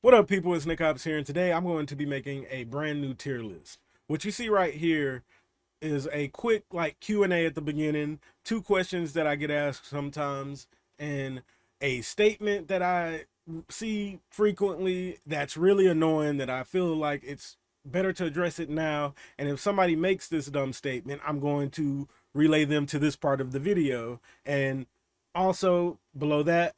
What up, people? It's Nickopz here, and today I'm going to be making a brand new tier list. What you see right here is a quick Q&A at the beginning, two questions that I get asked sometimes, and a statement that I see frequently that's really annoying that I feel like it's better to address it now. And if somebody makes this dumb statement, I'm going to relay them to this part of the video. And also below that,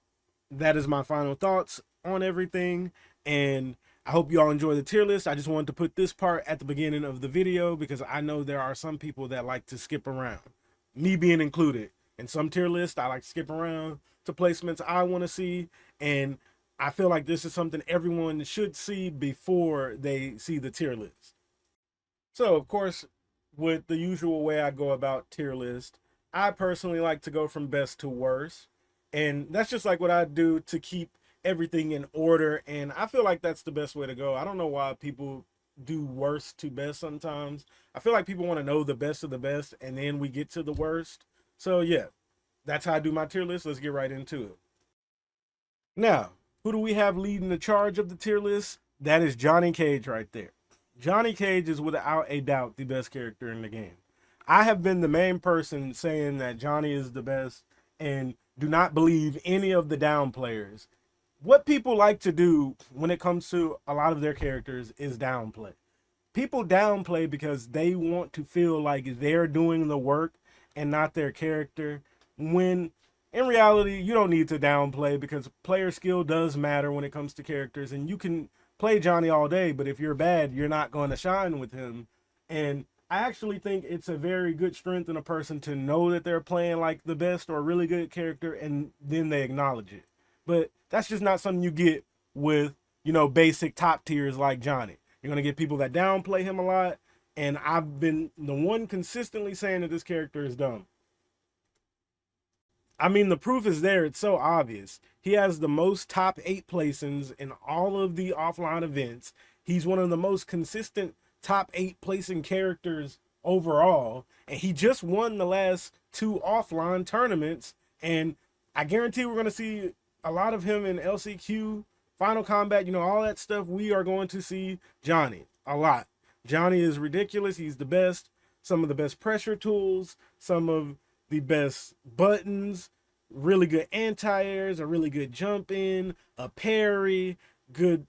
that is my final thoughts on everything. And I hope you all enjoy the tier list. I just wanted to put this part at the beginning of the video because I know there are some people that like to skip around, me being included. In some tier lists, I like to skip around to placements I want to see. And I feel like this is something everyone should see before they see the tier list. So, of course, with the usual way I go about tier list, I personally like to go from best to worst. And that's just like what I do to keep everything in order. And I feel like that's the best way to go. I don't know why people do worst to best sometimes. I feel like people want to know the best of the best and then we get to the worst. So, yeah, that's how I do my tier list. Let's get right into it. Now, who do we have leading the charge of the tier list? That is Johnny Cage right there. Johnny Cage is without a doubt the best character in the game. I have been the main person saying that Johnny is the best and do not believe any of the down players. What people like to do when it comes to a lot of their characters is downplay. People downplay because they want to feel like they're doing the work and not their character, when in reality you don't need to downplay because player skill does matter when it comes to characters. And you can play Johnny all day, but if you're bad, you're not going to shine with him. And I actually think it's a very good strength in a person to know that they're playing like the best or a really good character and then they acknowledge it. But that's just not something you get with, basic top tiers like Johnny. You're going to get people that downplay him a lot. And I've been the one consistently saying that this character is dumb. I mean, the proof is there. It's so obvious. He has the most top 8 placings in all of the offline events. He's one of the most consistent top 8 placing characters overall. And he just won the last 2 offline tournaments. And I guarantee we're going to see a lot of him in LCQ, Final Combat, all that stuff. We are going to see Johnny a lot. Johnny is ridiculous. He's the best. Some of the best pressure tools, some of the best buttons, really good anti-airs, a really good jump in, a parry, good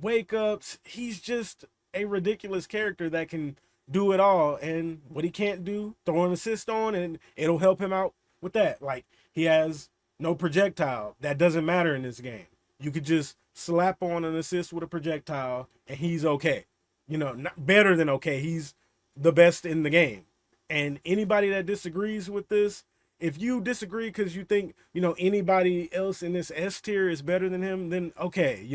wake ups. He's just a ridiculous character that can do it all. And what he can't do, throw an assist on, and it'll help him out with that. Like, he has no projectile. That doesn't matter in this game. You could just slap on an assist with a projectile and he's okay. Not better than okay. He's the best in the game. And anybody that disagrees with this, if you disagree because you think, anybody else in this S tier is better than him, then okay,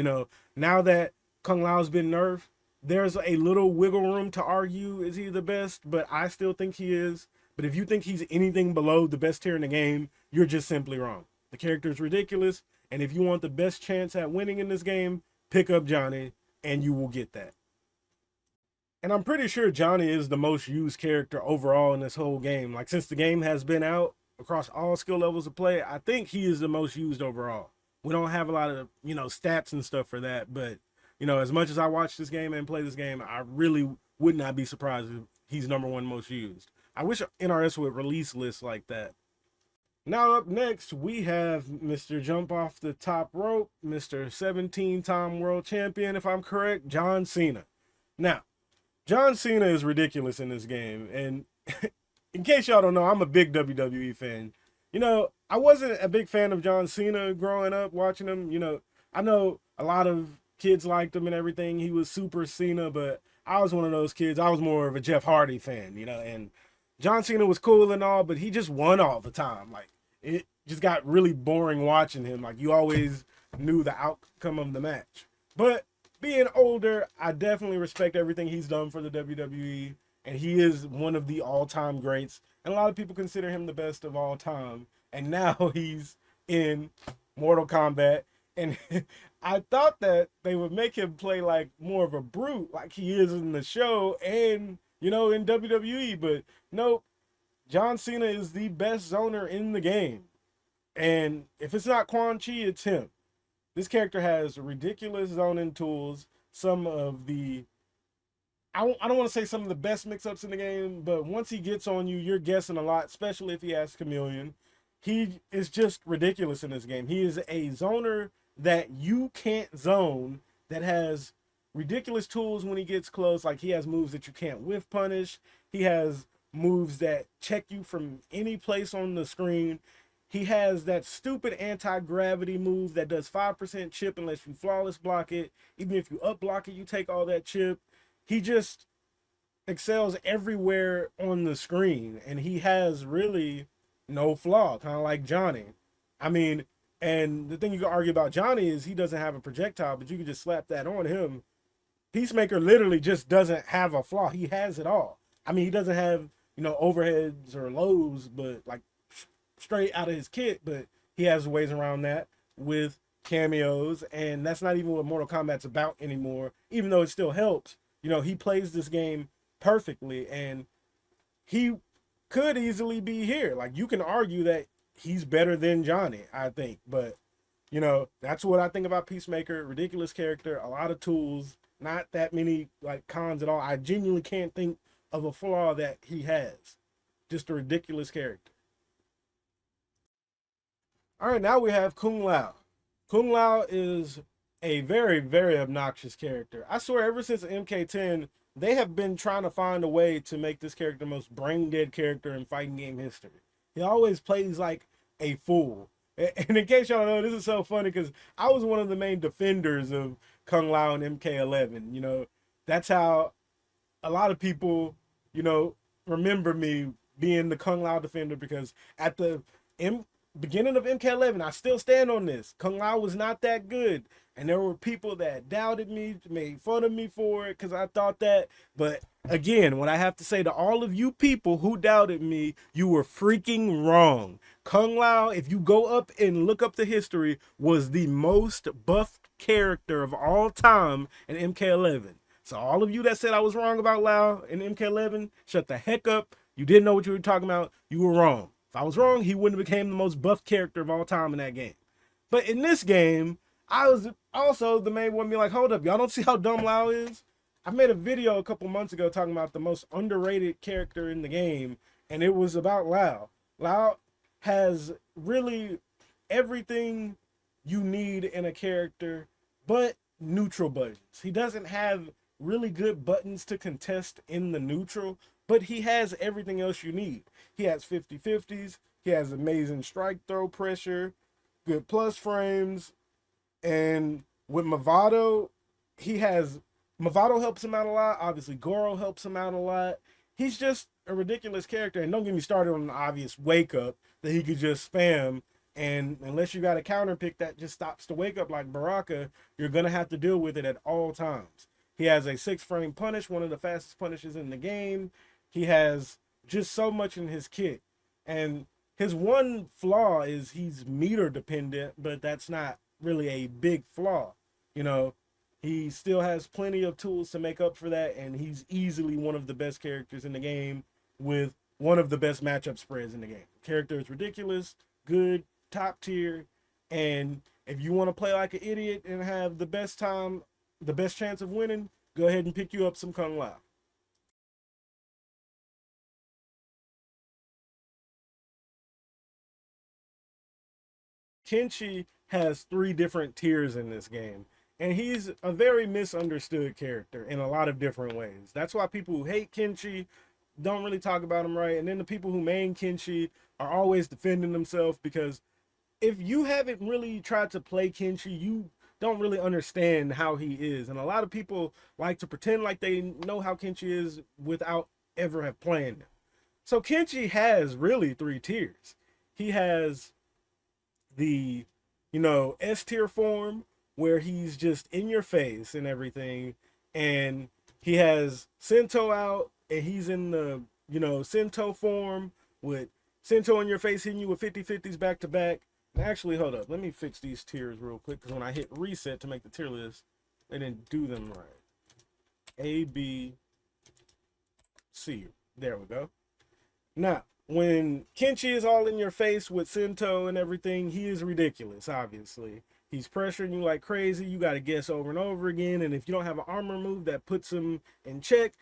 now that Kung Lao's been nerfed, there's a little wiggle room to argue is he the best, but I still think he is. But if you think he's anything below the best tier in the game, you're just simply wrong. The character is ridiculous, and if you want the best chance at winning in this game, pick up Johnny, and you will get that. And I'm pretty sure Johnny is the most used character overall in this whole game. Like, since the game has been out across all skill levels of play, I think he is the most used overall. We don't have a lot of, stats and stuff for that. But, as much as I watch this game and play this game, I really would not be surprised if he's number one most used. I wish NRS would release lists like that. Now up next, we have Mr. Jump Off the Top Rope, Mr. 17-time world champion, if I'm correct, John Cena. Now, John Cena is ridiculous in this game. And in case y'all don't know, I'm a big WWE fan. I wasn't a big fan of John Cena growing up watching him. I know a lot of kids liked him and everything. He was super Cena, but I was one of those kids. I was more of a Jeff Hardy fan, and John Cena was cool and all, but he just won all the time. Like, it just got really boring watching him. Like, you always knew the outcome of the match. But being older, I definitely respect everything he's done for the WWE, and he is one of the all-time greats. And a lot of people consider him the best of all time. And now he's in Mortal Kombat, and I thought that they would make him play like more of a brute, like he is in the show and in WWE. But nope, John Cena is the best zoner in the game, and if it's not Quan Chi, it's him. This character has ridiculous zoning tools. Some of the I don't want to say some of the best mix-ups in the game, but once he gets on you, you're guessing a lot, especially if he has Chameleon. He is just ridiculous in this game. He is a zoner that you can't zone, that has ridiculous tools when he gets close. Like, he has moves that you can't whiff punish. He has moves that check you from any place on the screen. He has that stupid anti-gravity move that does 5% chip unless you flawless block it. Even if you up block it, you take all that chip. He just excels everywhere on the screen, and he has really no flaw, kind of like Johnny. I mean, and the thing you can argue about Johnny is he doesn't have a projectile, but you can just slap that on him. Peacemaker literally just doesn't have a flaw. He has it all. I mean, he doesn't have, overheads or lows, but like straight out of his kit, but he has ways around that with cameos, and that's not even what Mortal Kombat's about anymore, even though it still helps. He plays this game perfectly, and he could easily be here. Like, you can argue that he's better than Johnny, I think, but that's what I think about Peacemaker. Ridiculous character, a lot of tools, not that many like cons at all. I genuinely can't think of a flaw that he has. Just a ridiculous character. All right, now we have Kung Lao. Kung Lao is a very, very obnoxious character. I swear, ever since MK10, they have been trying to find a way to make this character the most brain dead character in fighting game history. He always plays like a fool. And in case y'all know, this is so funny because I was one of the main defenders of Kung Lao and MK11. That's how a lot of people, remember me being the Kung Lao defender, because at the beginning of MK11, I still stand on this. Kung Lao was not that good. And there were people that doubted me, made fun of me for it because I thought that. But again, what I have to say to all of you people who doubted me, you were freaking wrong. Kung Lao, if you go up and look up the history, was the most buffed character of all time in MK11. So all of you that said I was wrong about Lao in MK11, shut the heck up. You didn't know what you were talking about. You were wrong. If I was wrong, he wouldn't have became the most buffed character of all time in that game. But in this game, I was also the main one be like, hold up, y'all don't see how dumb Lao is? I made a video a couple months ago talking about the most underrated character in the game, and it was about Lao. Lao has really everything you need in a character, but neutral buttons. He doesn't have really good buttons to contest in the neutral, but he has everything else you need. He has 50-50s, he has amazing strike throw pressure, good plus frames, and with Movado, Movado helps him out a lot. Obviously, Goro helps him out a lot. He's just a ridiculous character, and don't get me started on an obvious wake up that he could just spam. And unless you got a counter pick that just stops the wake up like Baraka, you're gonna have to deal with it at all times. He has a 6-frame punish, one of the fastest punishes in the game. He has just so much in his kit, and his one flaw is he's meter dependent, but that's not really a big flaw. He still has plenty of tools to make up for that, and he's easily one of the best characters in the game with one of the best matchup spreads in the game. Character is ridiculous, good, top tier, and if you want to play like an idiot and have the best time, the best chance of winning, go ahead and pick you up some Kung Lao. Kenshi has 3 different tiers in this game, and he's a very misunderstood character in a lot of different ways. That's why people who hate Kenshi don't really talk about him right, and then the people who main Kenshi are always defending themselves, because if you haven't really tried to play Kenshi, you don't really understand how he is. And a lot of people like to pretend like they know how Kenshi is without ever have played him. So Kenshi has really 3 tiers. He has the, S tier form, where he's just in your face and everything. And he has Sento out, and he's in the, Sento form with Sento in your face hitting you with 50-50s back to back. Actually, hold up. Let me fix these tiers real quick, because when I hit reset to make the tier list, they didn't do them right. A, B, C. There we go. Now, when Kenshi is all in your face with Sento and everything, he is ridiculous, obviously. He's pressuring you like crazy. You got to guess over and over again. And if you don't have an armor move that puts him in check,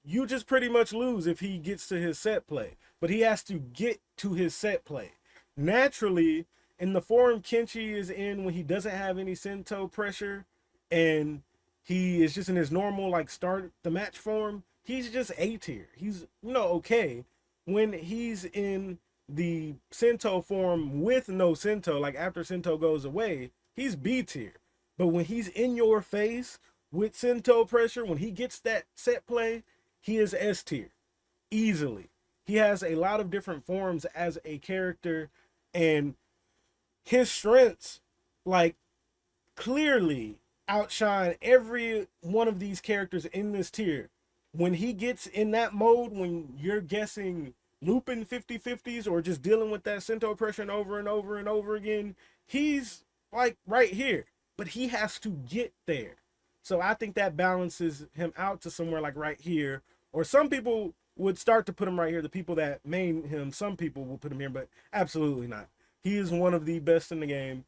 you just pretty much lose if he gets to his set play. But he has to get to his set play. Naturally, in the form Kenshi is in when he doesn't have any Sento pressure and he is just in his normal like start the match form, he's just A tier. He's okay. When he's in the Sento form with no Sento, like after Sento goes away, he's B tier. But when he's in your face with Sento pressure, when he gets that set play, he is S tier easily. He has a lot of different forms as a character, and his strengths like clearly outshine every one of these characters in this tier. When he gets in that mode, when you're guessing looping 50-50s or just dealing with that Sento pressure over and over and over again, he's like right here. But he has to get there. So I think that balances him out to somewhere like right here. Or some people would start to put him right here. The people that main him, some people will put him here, but absolutely not. He is one of the best in the game.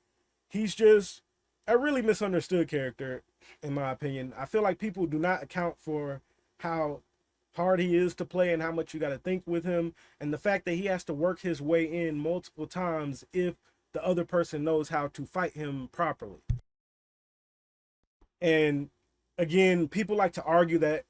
He's just a really misunderstood character, in my opinion. I feel like people do not account for how hard he is to play and how much you got to think with him, and the fact that he has to work his way in multiple times if the other person knows how to fight him properly. And again, people like to argue that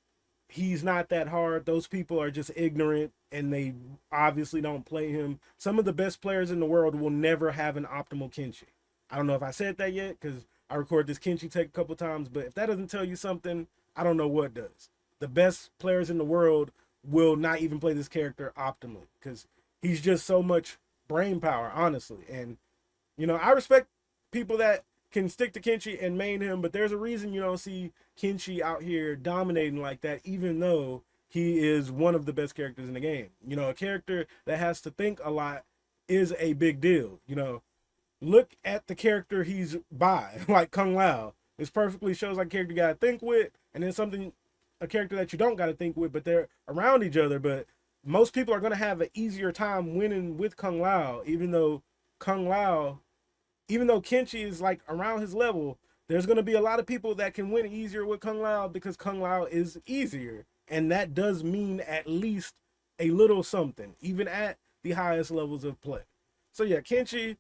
he's not that hard. Those people are just ignorant and they obviously don't play him. Some of the best players in the world will never have an optimal Kenshi. I don't know if I said that yet because I record this Kenshi take a couple times, but if that doesn't tell you something, I don't know what does. The best players in the world will not even play this character optimally because he's just so much brain power, honestly. And, I respect people that can stick to Kenshi and main him, but there's a reason you don't see Kenshi out here dominating like that, even though he is one of the best characters in the game. A character that has to think a lot is a big deal. Look at the character he's by, like Kung Lao. This perfectly shows like a character you gotta think with, and then a character that you don't gotta think with, but they're around each other. But most people are gonna have an easier time winning with Kung Lao, even though Kenshi is like around his level. There's gonna be a lot of people that can win easier with Kung Lao because Kung Lao is easier, and that does mean at least a little something, even at the highest levels of play. So yeah, Kenshi,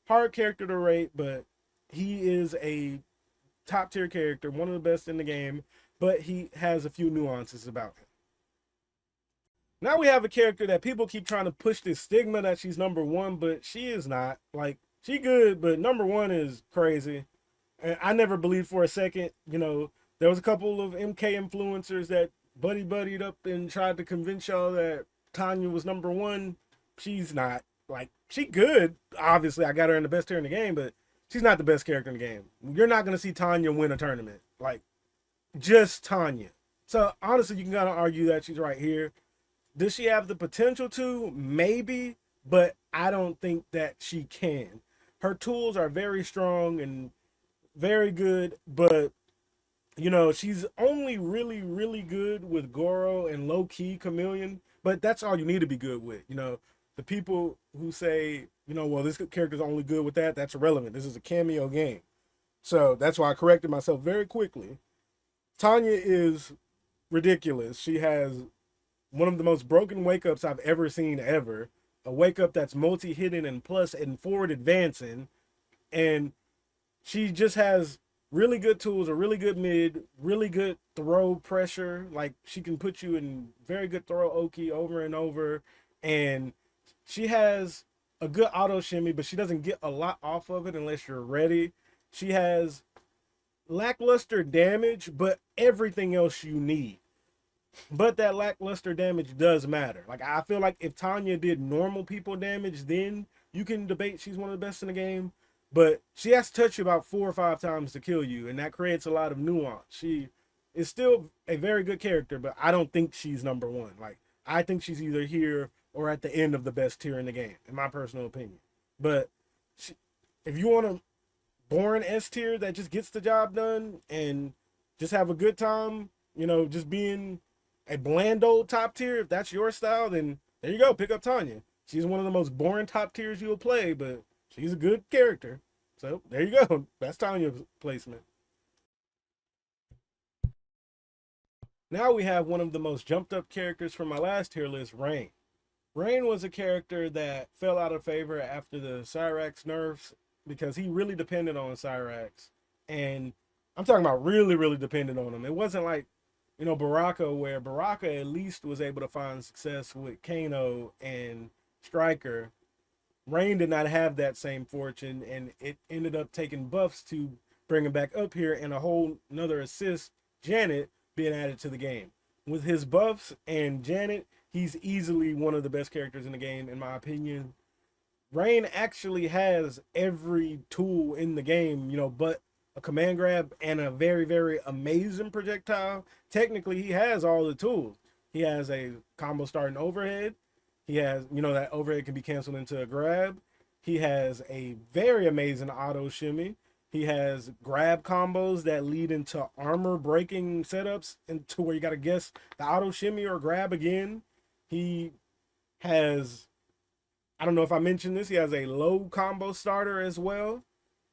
hard character to rate, but he is a top tier character, one of the best in the game, but he has a few nuances about him. Now we have a character that people keep trying to push this stigma that she's number one, but she is not. Like, she good, but number one is crazy. And I never believed for a second, there was a couple of MK influencers that buddied up and tried to convince y'all that Tanya was number one. She's not. Like, she good. Obviously, I got her in the best tier in the game, but she's not the best character in the game. You're not going to see Tanya win a tournament. Like, just Tanya. So, honestly, you can kind of argue that she's right here. Does she have the potential to? Maybe, but I don't think that she can. Her tools are very strong and very good, but, she's only really, really good with Goro and low-key Chameleon, but that's all you need to be good with, The people who say, well, this character's only good with that, that's irrelevant. This is a cameo game. So that's why I corrected myself very quickly. Tanya is ridiculous. She has one of the most broken wake-ups I've ever seen ever. A wake-up that's multi-hitting and plus and forward advancing. And she just has really good tools, a really good mid, really good throw pressure. Like, she can put you in very good throw Oki over and over. And she has a good auto shimmy, but she doesn't get a lot off of it unless you're ready. She has lackluster damage, but everything else you need. But that lackluster damage does matter. Like, I feel like if Tanya did normal people damage, then you can debate she's one of the best in the game. But she has to touch you about 4 or 5 times to kill you, and that creates a lot of nuance. She is still a very good character, but I don't think she's number one. Like, I think she's either here or at the end of the best tier in the game, in my personal opinion. But if you want a boring S tier that just gets the job done and just have a good time, just being a bland old top tier, if that's your style, then there you go, pick up Tanya. She's one of the most boring top tiers you'll play, but she's a good character. So there you go. That's Tanya's placement. Now we have one of the most jumped up characters from my last tier list, Rain. Rain was a character that fell out of favor after the Cyrax nerfs because he really depended on Cyrax. And I'm talking about really, really depended on him. It wasn't like, Baraka, where Baraka at least was able to find success with Kano and Striker. Rain did not have that same fortune, and it ended up taking buffs to bring him back up here and a whole another assist, Janet, being added to the game. With his buffs and Janet, he's easily one of the best characters in the game, in my opinion. Rain actually has every tool in the game, but a command grab and a very, very amazing projectile. Technically, he has all the tools. He has a combo starting overhead. He has, that overhead can be canceled into a grab. He has a very amazing auto shimmy. He has grab combos that lead into armor breaking setups into where you got to guess the auto shimmy or grab again. He has, I don't know if I mentioned this, he has a low combo starter as well.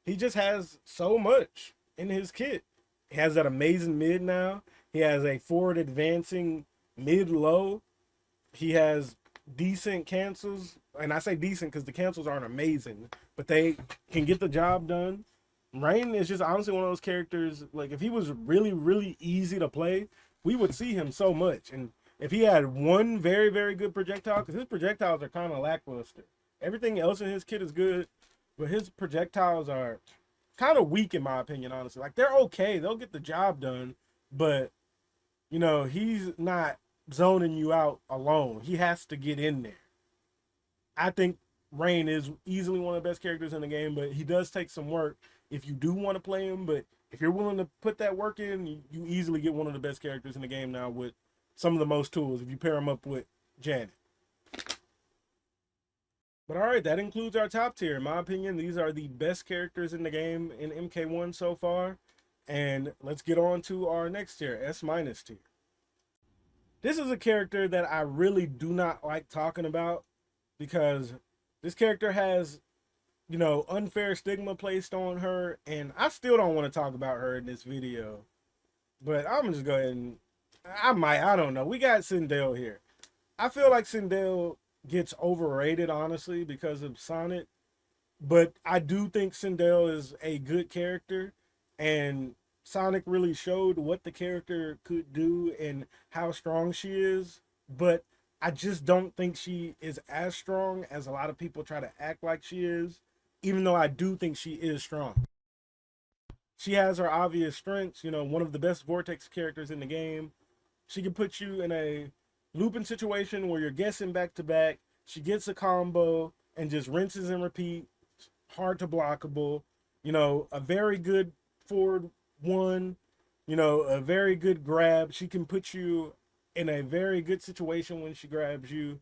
He just has so much in his kit. He has that amazing mid now. He has a forward advancing mid low. He has decent cancels. And I say decent because the cancels aren't amazing, but they can get the job done. Rain is just honestly one of those characters, like if he was really, really easy to play, we would see him so much. And if he had one very, very good projectile, because his projectiles are kind of lackluster. Everything else in his kit is good, but his projectiles are kind of weak in my opinion, honestly. Like they're okay, they'll get the job done, but he's not zoning you out alone. He has to get in there. I think Rain is easily one of the best characters in the game, but he does take some work if you do want to play him. But if you're willing to put that work in, you easily get one of the best characters in the game now with some of the most tools if you pair him up with Janet. But all right, that includes our top tier. In my opinion, these are the best characters in the game in MK1 so far. And let's get on to our next tier, S- tier. This is a character that I really do not like talking about because this character has, unfair stigma placed on her, and I still don't want to talk about her in this video. But I'm just going, I don't know. We got Sindel here. I feel like Sindel gets overrated, honestly, because of Sonic. But I do think Sindel is a good character, and Sonic really showed what the character could do and how strong she is. But I just don't think she is as strong as a lot of people try to act like she is, even though I do think she is strong. She has her obvious strengths, one of the best Vortex characters in the game. She can put you in a looping situation where you're guessing back to back. She gets a combo and just rinses and repeat. Hard to blockable. A very good forward one. A very good grab. She can put you in a very good situation when she grabs you.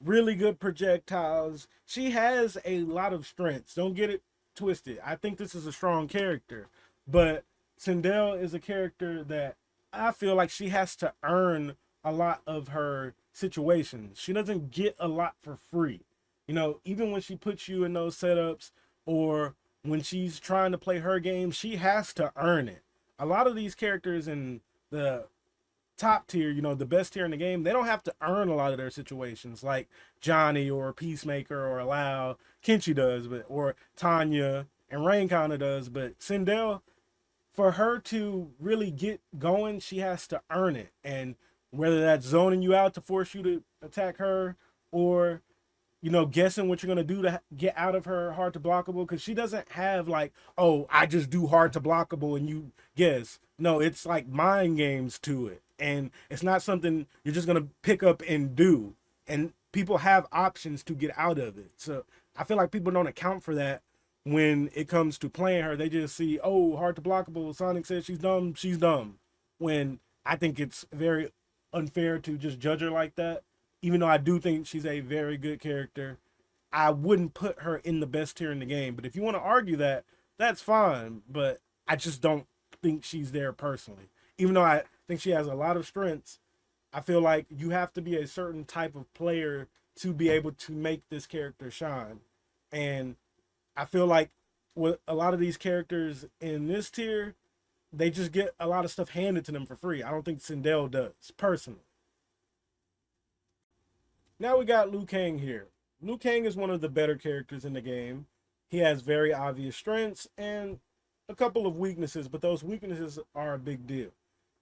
Really good projectiles. She has a lot of strengths. Don't get it twisted. I think this is a strong character. But Sindel is a character that I feel like she has to earn a lot of her situations. She doesn't get a lot for free. Even when she puts you in those setups or when she's trying to play her game, she has to earn it. A lot of these characters in the top tier, the best tier in the game, they don't have to earn a lot of their situations like Johnny or Peacemaker or Lau. Kenshi does, or Tanya and Rain kind of does, but Sindel, for her to really get going, she has to earn it. And whether that's zoning you out to force you to attack her or, guessing what you're going to do to get out of her hard to blockable, because she doesn't have like, oh, I just do hard to blockable and you guess. No, it's like mind games to it. And it's not something you're just going to pick up and do. And people have options to get out of it. So I feel like people don't account for that when it comes to playing her. They just see, oh, hard to blockable. Sonic says she's dumb. She's dumb. When I think it's very unfair to just judge her like that. Even though I do think she's a very good character, I wouldn't put her in the best tier in the game. But if you want to argue that, that's fine. But I just don't think she's there personally. Even though I think she has a lot of strengths, I feel like you have to be a certain type of player to be able to make this character shine. And I feel like with a lot of these characters in this tier, they just get a lot of stuff handed to them for free. I don't think Sindel does, personally. Now we got Liu Kang here. Liu Kang is one of the better characters in the game. He has very obvious strengths and a couple of weaknesses, but those weaknesses are a big deal.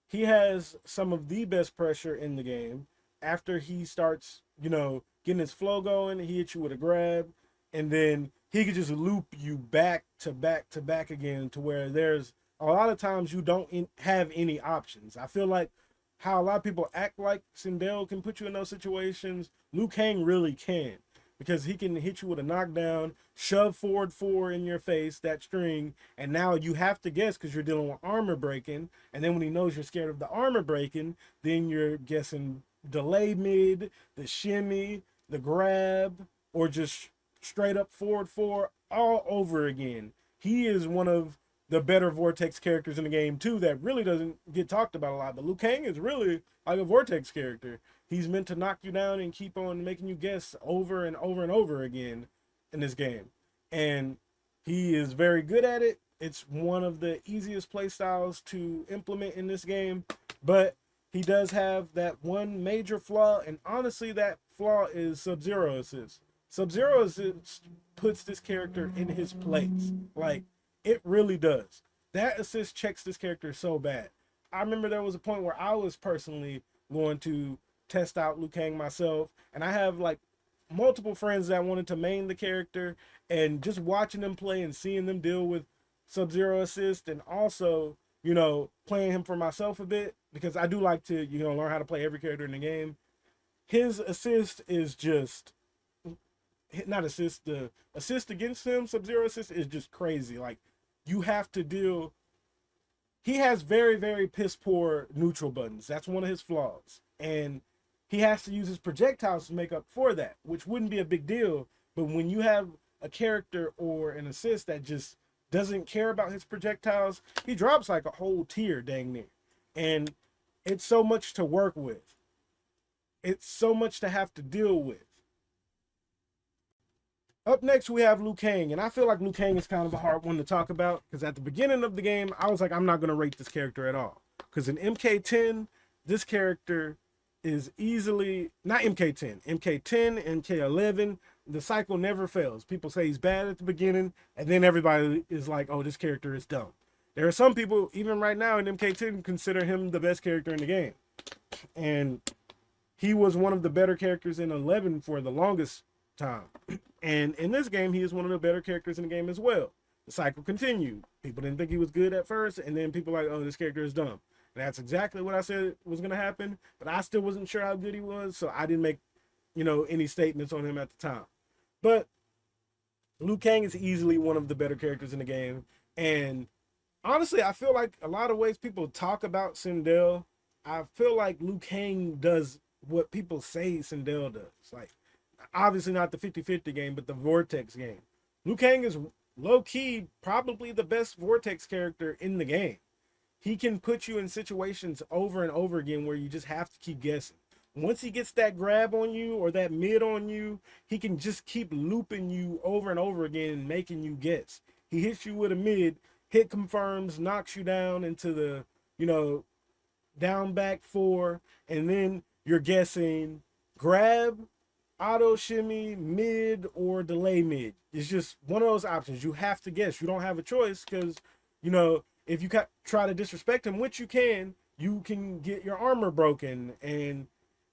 He has some of the best pressure in the game. After he starts, getting his flow going, he hits you with a grab, and then he could just loop you back to back to back again, to where there's a lot of times you don't have any options. I feel like how a lot of people act like Sindel can put you in those situations, Liu Kang really can. Because he can hit you with a knockdown, shove forward four in your face, that string, and now you have to guess because you're dealing with armor breaking. And then when he knows you're scared of the armor breaking, then you're guessing delay mid, the shimmy, the grab, or just straight up forward four all over again. He is one of the better Vortex characters in the game too that really doesn't get talked about a lot. But Liu Kang is really like a Vortex character. He's meant to knock you down and keep on making you guess over and over and over again in this game. And he is very good at it. It's one of the easiest play styles to implement in this game. But he does have that one major flaw. And honestly, that flaw is Sub-Zero assist. Sub-Zero assist puts this character in his place. Like, it really does. That assist checks this character so bad. I remember there was a point where I was personally going to test out Liu Kang myself, and I have like multiple friends that wanted to main the character, and just watching them play and seeing them deal with Sub-Zero assist, and also playing him for myself a bit, because I do like to learn how to play every character in the game. His assist is just not assist, the assist against him, Sub-Zero assist is just crazy. Like, you have to deal. He has very, very piss poor neutral buttons. That's one of his flaws. And he has to use his projectiles to make up for that, which wouldn't be a big deal. But when you have a character or an assist that just doesn't care about his projectiles, he drops like a whole tier dang near. And it's so much to work with. It's so much to have to deal with. Up next, we have Liu Kang, and I feel like Liu Kang is kind of a hard one to talk about, because at the beginning of the game, I was like, I'm not going to rate this character at all. Because in MK10, this character is easily, not MK10, MK10, MK11, the cycle never fails. People say he's bad at the beginning, and then everybody is like, oh, this character is dumb. There are some people, even right now in MK10, consider him the best character in the game. And he was one of the better characters in 11 for the longest time. And in this game, he is one of the better characters in the game as well. The cycle continued. People didn't think he was good at first, and then people were like, oh, this character is dumb. And that's exactly what I said was going to happen, but I still wasn't sure how good he was, so I didn't make, any statements on him at the time. But Liu Kang is easily one of the better characters in the game, and honestly, I feel like a lot of ways people talk about Sindel, I feel like Liu Kang does what people say Sindel does. Like, obviously not the 50-50 game, but the Vortex game. Liu Kang is low-key probably the best Vortex character in the game. He can put you in situations over and over again where you just have to keep guessing. Once he gets that grab on you or that mid on you, he can just keep looping you over and over again and making you guess. He hits you with a mid, hit confirms, knocks you down into the, down back four, and then you're guessing grab, auto shimmy, mid, or delay mid. It's just one of those options. You have to guess. You don't have a choice, because, if you try to disrespect him, which you can get your armor broken. And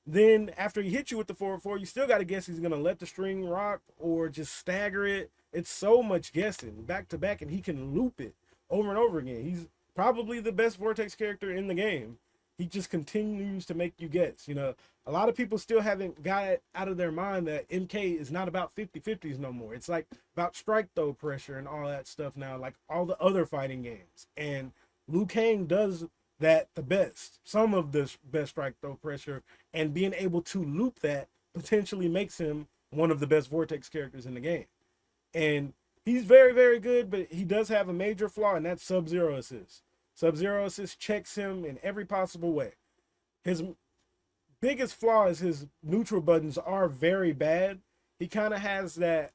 then after he hits you with the 4-4, you still got to guess he's going to let the string rock or just stagger it. It's so much guessing back to back, and he can loop it over and over again. He's probably the best Vortex character in the game. He just continues to make you guess. A lot of people still haven't got it out of their mind that MK is not about 50-50s no more. It's like about strike throw pressure and all that stuff now, like all the other fighting games. And Liu Kang does that the best. Some of the best strike throw pressure, and being able to loop that potentially makes him one of the best Vortex characters in the game. And he's very, very good, but he does have a major flaw, and that's Sub-Zero assist. Sub-Zero assist checks him in every possible way. His biggest flaw is his neutral buttons are very bad. He kind of has that,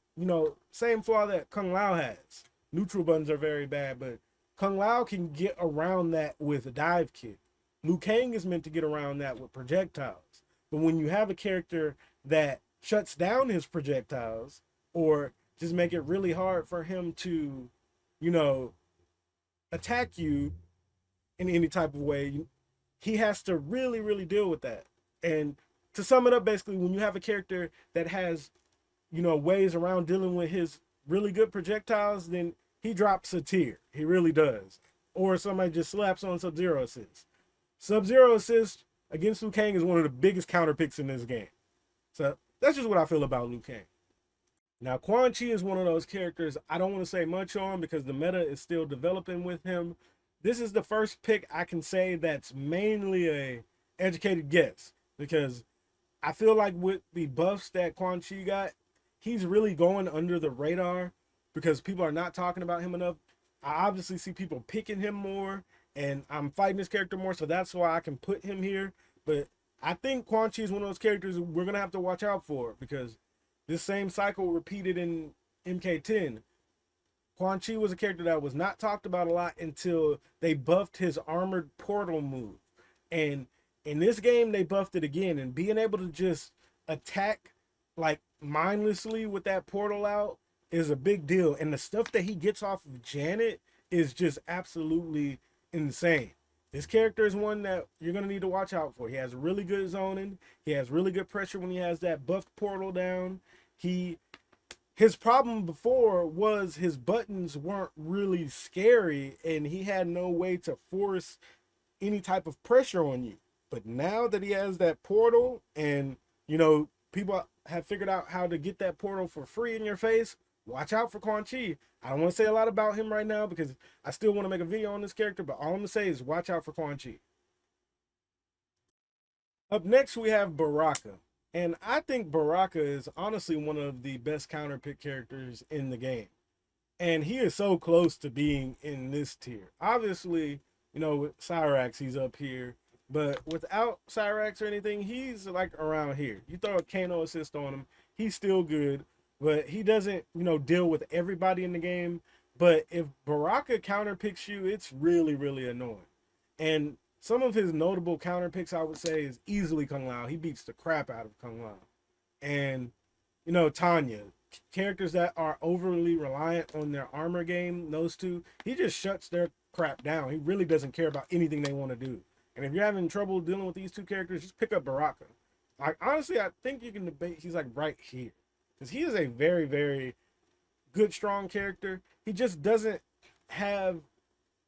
same flaw that Kung Lao has. neutral buttons are very bad, but Kung Lao can get around that with a dive kick. Liu Kang is meant to get around that with projectiles. But when you have a character that shuts down his projectiles or just make it really hard for him to, you know, attack you in any type of way, he has to really, really deal with that. And to sum it up, basically, when you have a character that has, ways around dealing with his really good projectiles, then he drops a tier. He really does. Or somebody just slaps on Sub-Zero assist. Sub-Zero assist against Liu Kang is one of the biggest counter picks in this game. So that's just what I feel about Liu Kang. Now, Quan Chi is one of those characters I don't want to say much on because the meta is still developing with him. This is the first pick I can say that's mainly a educated guess because I feel like with the buffs that Quan Chi got, he's really going under the radar because people are not talking about him enough. I obviously see people picking him more and I'm fighting this character more, so that's why I can put him here. But I think Quan Chi is one of those characters we're going to have to watch out for because this same cycle repeated in MK10. Quan Chi was a character that was not talked about a lot until they buffed his armored portal move. And in this game, they buffed it again. And being able to just attack like mindlessly with that portal out is a big deal. And the stuff that he gets off of Janet is just absolutely insane. This character is one that you're going to need to watch out for. He has really good zoning. He has really good pressure when he has that buffed portal down. His problem before was his buttons weren't really scary and he had no way to force any type of pressure on you. But now that he has that portal and, people have figured out how to get that portal for free in your face, watch out for Quan Chi. I don't want to say a lot about him right now because I still want to make a video on this character, but all I'm going to say is watch out for Quan Chi. Up next, we have Baraka. And I think Baraka is honestly one of the best counter pick characters in the game. And he is so close to being in this tier. Obviously, with Cyrax, he's up here. But without Cyrax or anything, he's like around here. You throw a Kano assist on him, he's still good. But he doesn't, deal with everybody in the game. But if Baraka counter picks you, it's really, really annoying. And some of his notable counter picks, I would say, is easily Kung Lao. He beats the crap out of Kung Lao. And, Tanya, characters that are overly reliant on their armor game, those two, he just shuts their crap down. He really doesn't care about anything they want to do. And if you're having trouble dealing with these two characters, just pick up Baraka. Like, honestly, I think you can debate he's like right here. Because he is a very, very good, strong character. He just doesn't have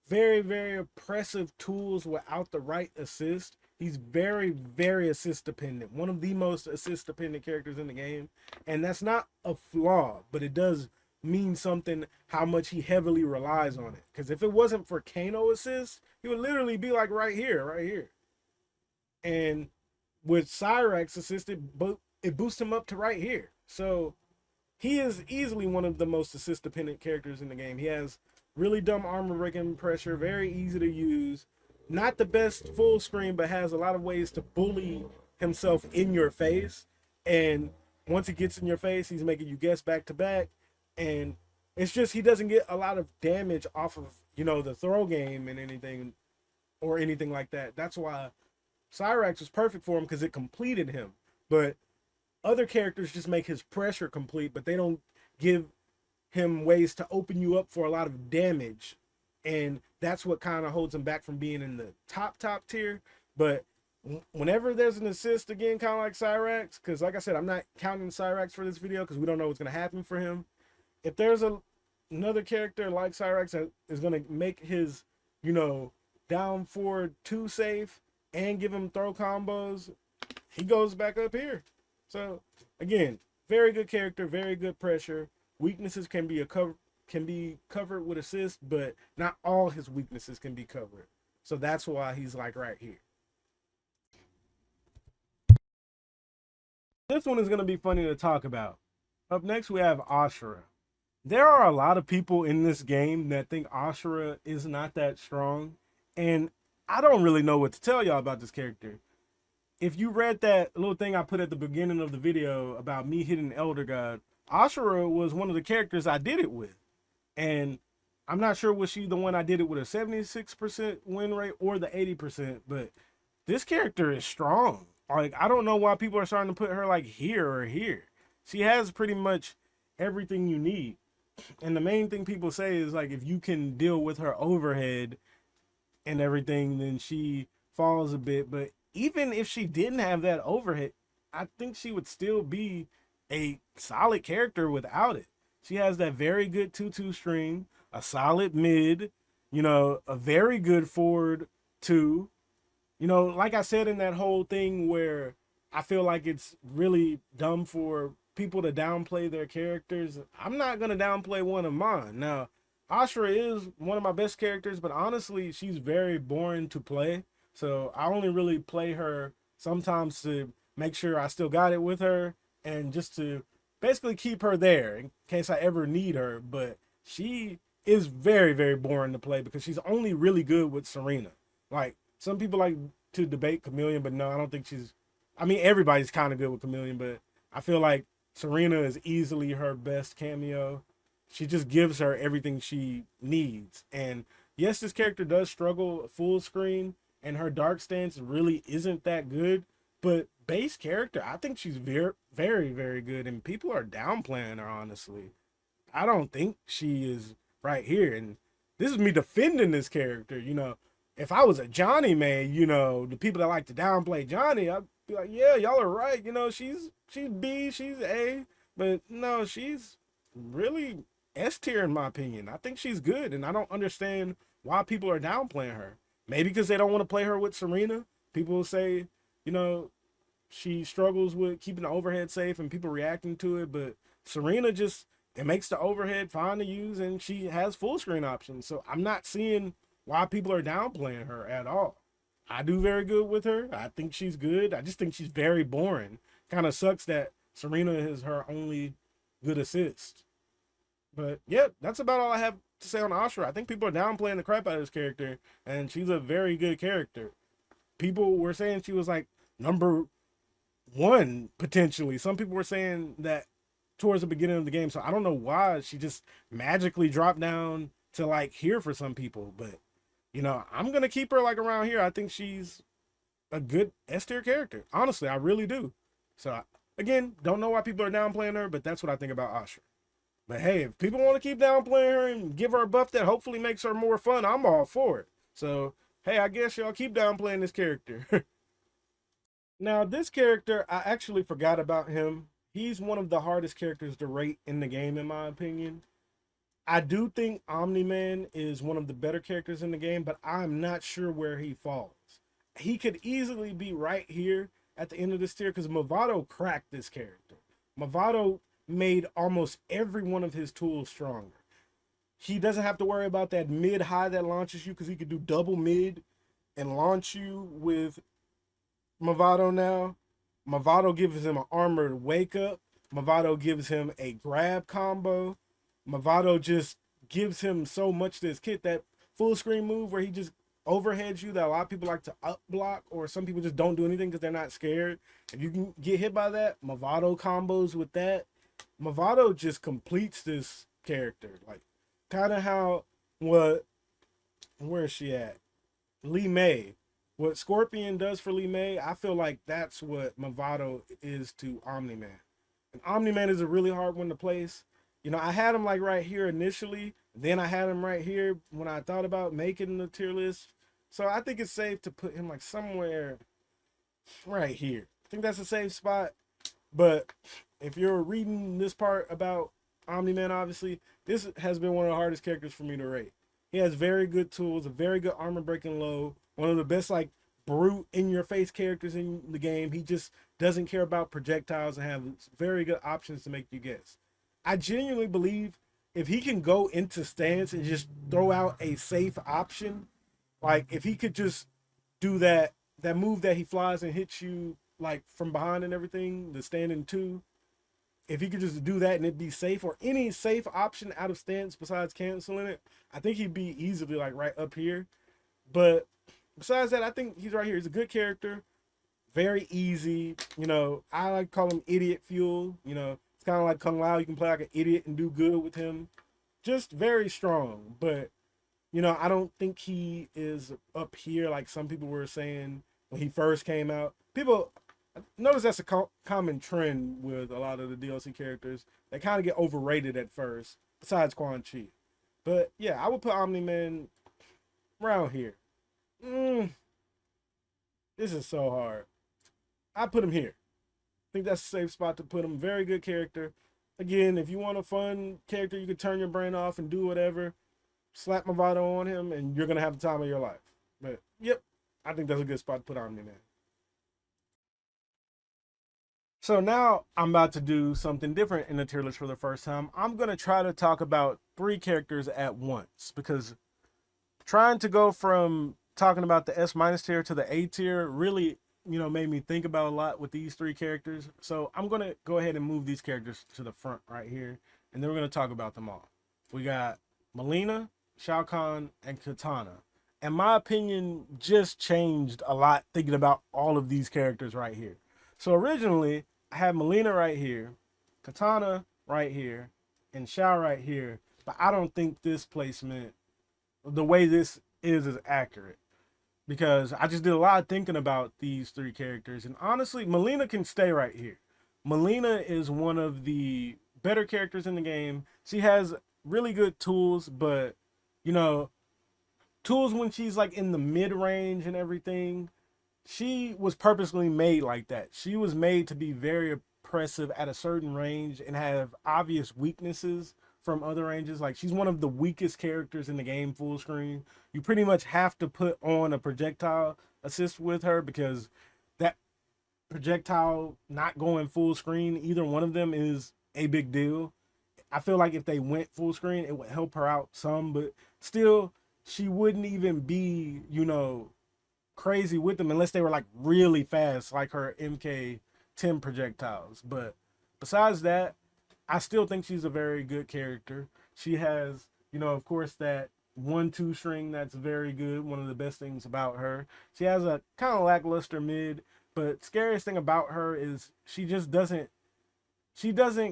very, very oppressive tools without the right assist. He's very, very assist dependent. One of the most assist dependent characters in the game. And that's not a flaw, but it does mean something how much he heavily relies on it. Because if it wasn't for Kano assist, he would literally be like right here. And with Cyrax assisted, it boosts him up to right here. So he is easily one of the most assist dependent characters in the game. He has really dumb armor breaking pressure, very easy to use. Not the best full screen, but has a lot of ways to bully himself in your face. And once he gets in your face, he's making you guess back to back. And it's just he doesn't get a lot of damage off of, the throw game and anything like that. That's why Cyrax was perfect for him because it completed him. But other characters just make his pressure complete, but they don't give him ways to open you up for a lot of damage, and that's what kind of holds him back from being in the top tier. But whenever there's an assist, again, kind of like Cyrax, because like I said, I'm not counting Cyrax for this video because we don't know what's going to happen for him. If there's another character like Cyrax that is going to make his down forward too safe and give him throw combos, he goes back up here. So again, very good character, very good pressure. Weaknesses can be covered with assist, but not all his weaknesses can be covered. So that's why he's like right here. This one is going to be funny to talk about. Up next, we have Ashrah. There are a lot of people in this game that think Ashrah is not that strong, and I don't really know what to tell y'all about this character. If you read that little thing I put at the beginning of the video about me hitting Elder God, Ashrah was one of the characters I did it with. And I'm not sure was she the one I did it with a 76% win rate or the 80%, but this character is strong. Like, I don't know why people are starting to put her like here or here. She has pretty much everything you need. And the main thing people say is like if you can deal with her overhead and everything, then she falls a bit. But even if she didn't have that overhead, I think she would still be a solid character without it. She has that very good 2-2 string, a solid mid, a very good forward two. Like I said in that whole thing where I feel like it's really dumb for people to downplay their characters. I'm not gonna downplay one of mine. Now, Ashrah is one of my best characters, but honestly, she's very boring to play. So I only really play her sometimes to make sure I still got it with her and just to basically keep her there in case I ever need her. But she is very, very boring to play because she's only really good with Serena. Like, some people like to debate Chameleon, but no, I don't think she's. I mean, everybody's kind of good with Chameleon, but I feel like Serena is easily her best cameo. She just gives her everything she needs. And yes, this character does struggle full screen, and her dark stance really isn't that good. But base character, I think she's very, very, very good, and people are downplaying her. Honestly, I don't think she is right here. And this is me defending this character. If I was a Johnny man, the people that like to downplay Johnny, I'd be like, yeah, y'all are right. She's B, she's A, but no, she's really S tier in my opinion. I think she's good, and I don't understand why people are downplaying her. Maybe because they don't want to play her with Serena. People will say, you know, she struggles with keeping the overhead safe and people reacting to it, but Serena just it makes the overhead fine to use and she has full screen options. So I'm not seeing why people are downplaying her at all. I do very good with her. I think she's good. I just think she's very boring. Kind of sucks that Serena is her only good assist. But yeah, that's about all I have to say on Ashrah. I think people are downplaying the crap out of this character, and she's a very good character. People were saying she was like number one potentially. Some people were saying that towards the beginning of the game. So I don't know why she just magically dropped down to like here for some people. But I'm gonna keep her like around here. I think she's a good S tier character. Honestly, I really do. So again, don't know why people are downplaying her, but that's what I think about Ashrah. But hey, if people want to keep downplaying her and give her a buff that hopefully makes her more fun, I'm all for it. So hey, I guess y'all keep downplaying this character. Now, this character, I actually forgot about him. He's one of the hardest characters to rate in the game, in my opinion. I do think Omni-Man is one of the better characters in the game, but I'm not sure where he falls. He could easily be right here at the end of this tier because Movado cracked this character. Movado made almost every one of his tools stronger. He doesn't have to worry about that mid high that launches you because he could do double mid and launch you with Movado now. Movado gives him an armored wake up. Movado gives him a grab combo. Movado just gives him so much to his kit. That full screen move where he just overheads you that a lot of people like to up block, or some people just don't do anything because they're not scared. If you can get hit by that, Movado combos with that. Movado just completes this character. Like kind of how where is she at? Li Mei. What Scorpion does for Li Mei, I feel like that's what Movado is to Omni-Man. And Omni-Man is a really hard one to place. I had him like right here initially. Then I had him right here when I thought about making the tier list. So I think it's safe to put him like somewhere right here. I think that's a safe spot. But if you're reading this part about Omni-Man, obviously, this has been one of the hardest characters for me to rate. He has very good tools, a very good armor breaking low, one of the best like brute in your face characters in the game. He just doesn't care about projectiles and have very good options to make you guess. I genuinely believe if he can go into stance and just throw out a safe option, like if he could just do that move that he flies and hits you like from behind and everything, the standing two, if he could just do that and it'd be safe, or any safe option out of stance besides canceling it, I think he'd be easily like right up here. But besides that, I think he's right here. He's a good character, very easy. I like to call him idiot fuel. It's kind of like Kung Lao. You can play like an idiot and do good with him. just very strong. But I don't think he is up here like some people were saying when he first came out. People notice that's a common trend with a lot of the DLC characters. They kind of get overrated at first, besides Quan Chi. But yeah, I would put Omni-Man around here. Mm, this is so hard. I put him here. I think that's a safe spot to put him. Very good character. Again, if you want a fun character, you can turn your brain off and do whatever. Slap Movado on him, and you're gonna have the time of your life. But yep, I think that's a good spot to put Omni-Man. So now I'm about to do something different in the tier list for the first time. I'm gonna try to talk about 3 characters at once because trying to go from talking about the S minus tier to the A tier really, made me think about a lot with these 3 characters. So I'm gonna go ahead and move these characters to the front right here, and then we're gonna talk about them all. We got Mileena, Shao Kahn, and Kitana. And my opinion just changed a lot thinking about all of these characters right here. So originally, I had Mileena right here, Kitana right here, and Shao right here. But I don't think this placement, the way this is accurate. Because I just did a lot of thinking about these 3 characters. And honestly, Mileena can stay right here. Mileena is one of the better characters in the game. She has really good tools, but tools when she's like in the mid range and everything, she was purposely made like that. She was made to be very oppressive at a certain range and have obvious weaknesses from other ranges. Like she's one of the weakest characters in the game full screen. You pretty much have to put on a projectile assist with her because that projectile not going full screen, either one of them is a big deal. I feel like if they went full screen, it would help her out some, but still, she wouldn't even be, crazy with them unless they were like really fast, like her MK10 projectiles. But besides that, I still think she's a very good character. She has, of course, that 1-2 string that's very good. One of the best things about her. She has a kind of lackluster mid, but scariest thing about her is she doesn't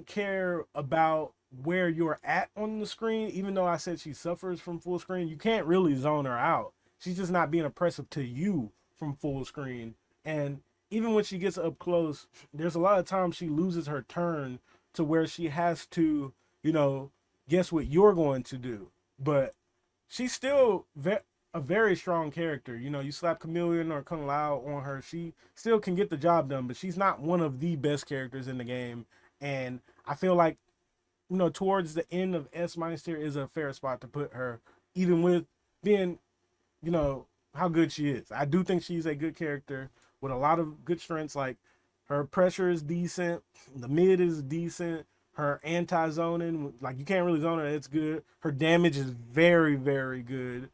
care about where you're at on the screen. Even though I said she suffers from full screen, you can't really zone her out. She's just not being oppressive to you from full screen. And even when she gets up close, there's a lot of times she loses her turn to where she has to, guess what you're going to do. But she's still a very strong character. You slap Chameleon or Kung Lao on her, she still can get the job done, but she's not one of the best characters in the game. And I feel like, towards the end of S minus tier is a fair spot to put her, even with being, how good she is. I do think she's a good character with a lot of good strengths. Like her pressure is decent, the mid is decent, her anti-zoning, like you can't really zone her, it's good. Her damage is very, very good.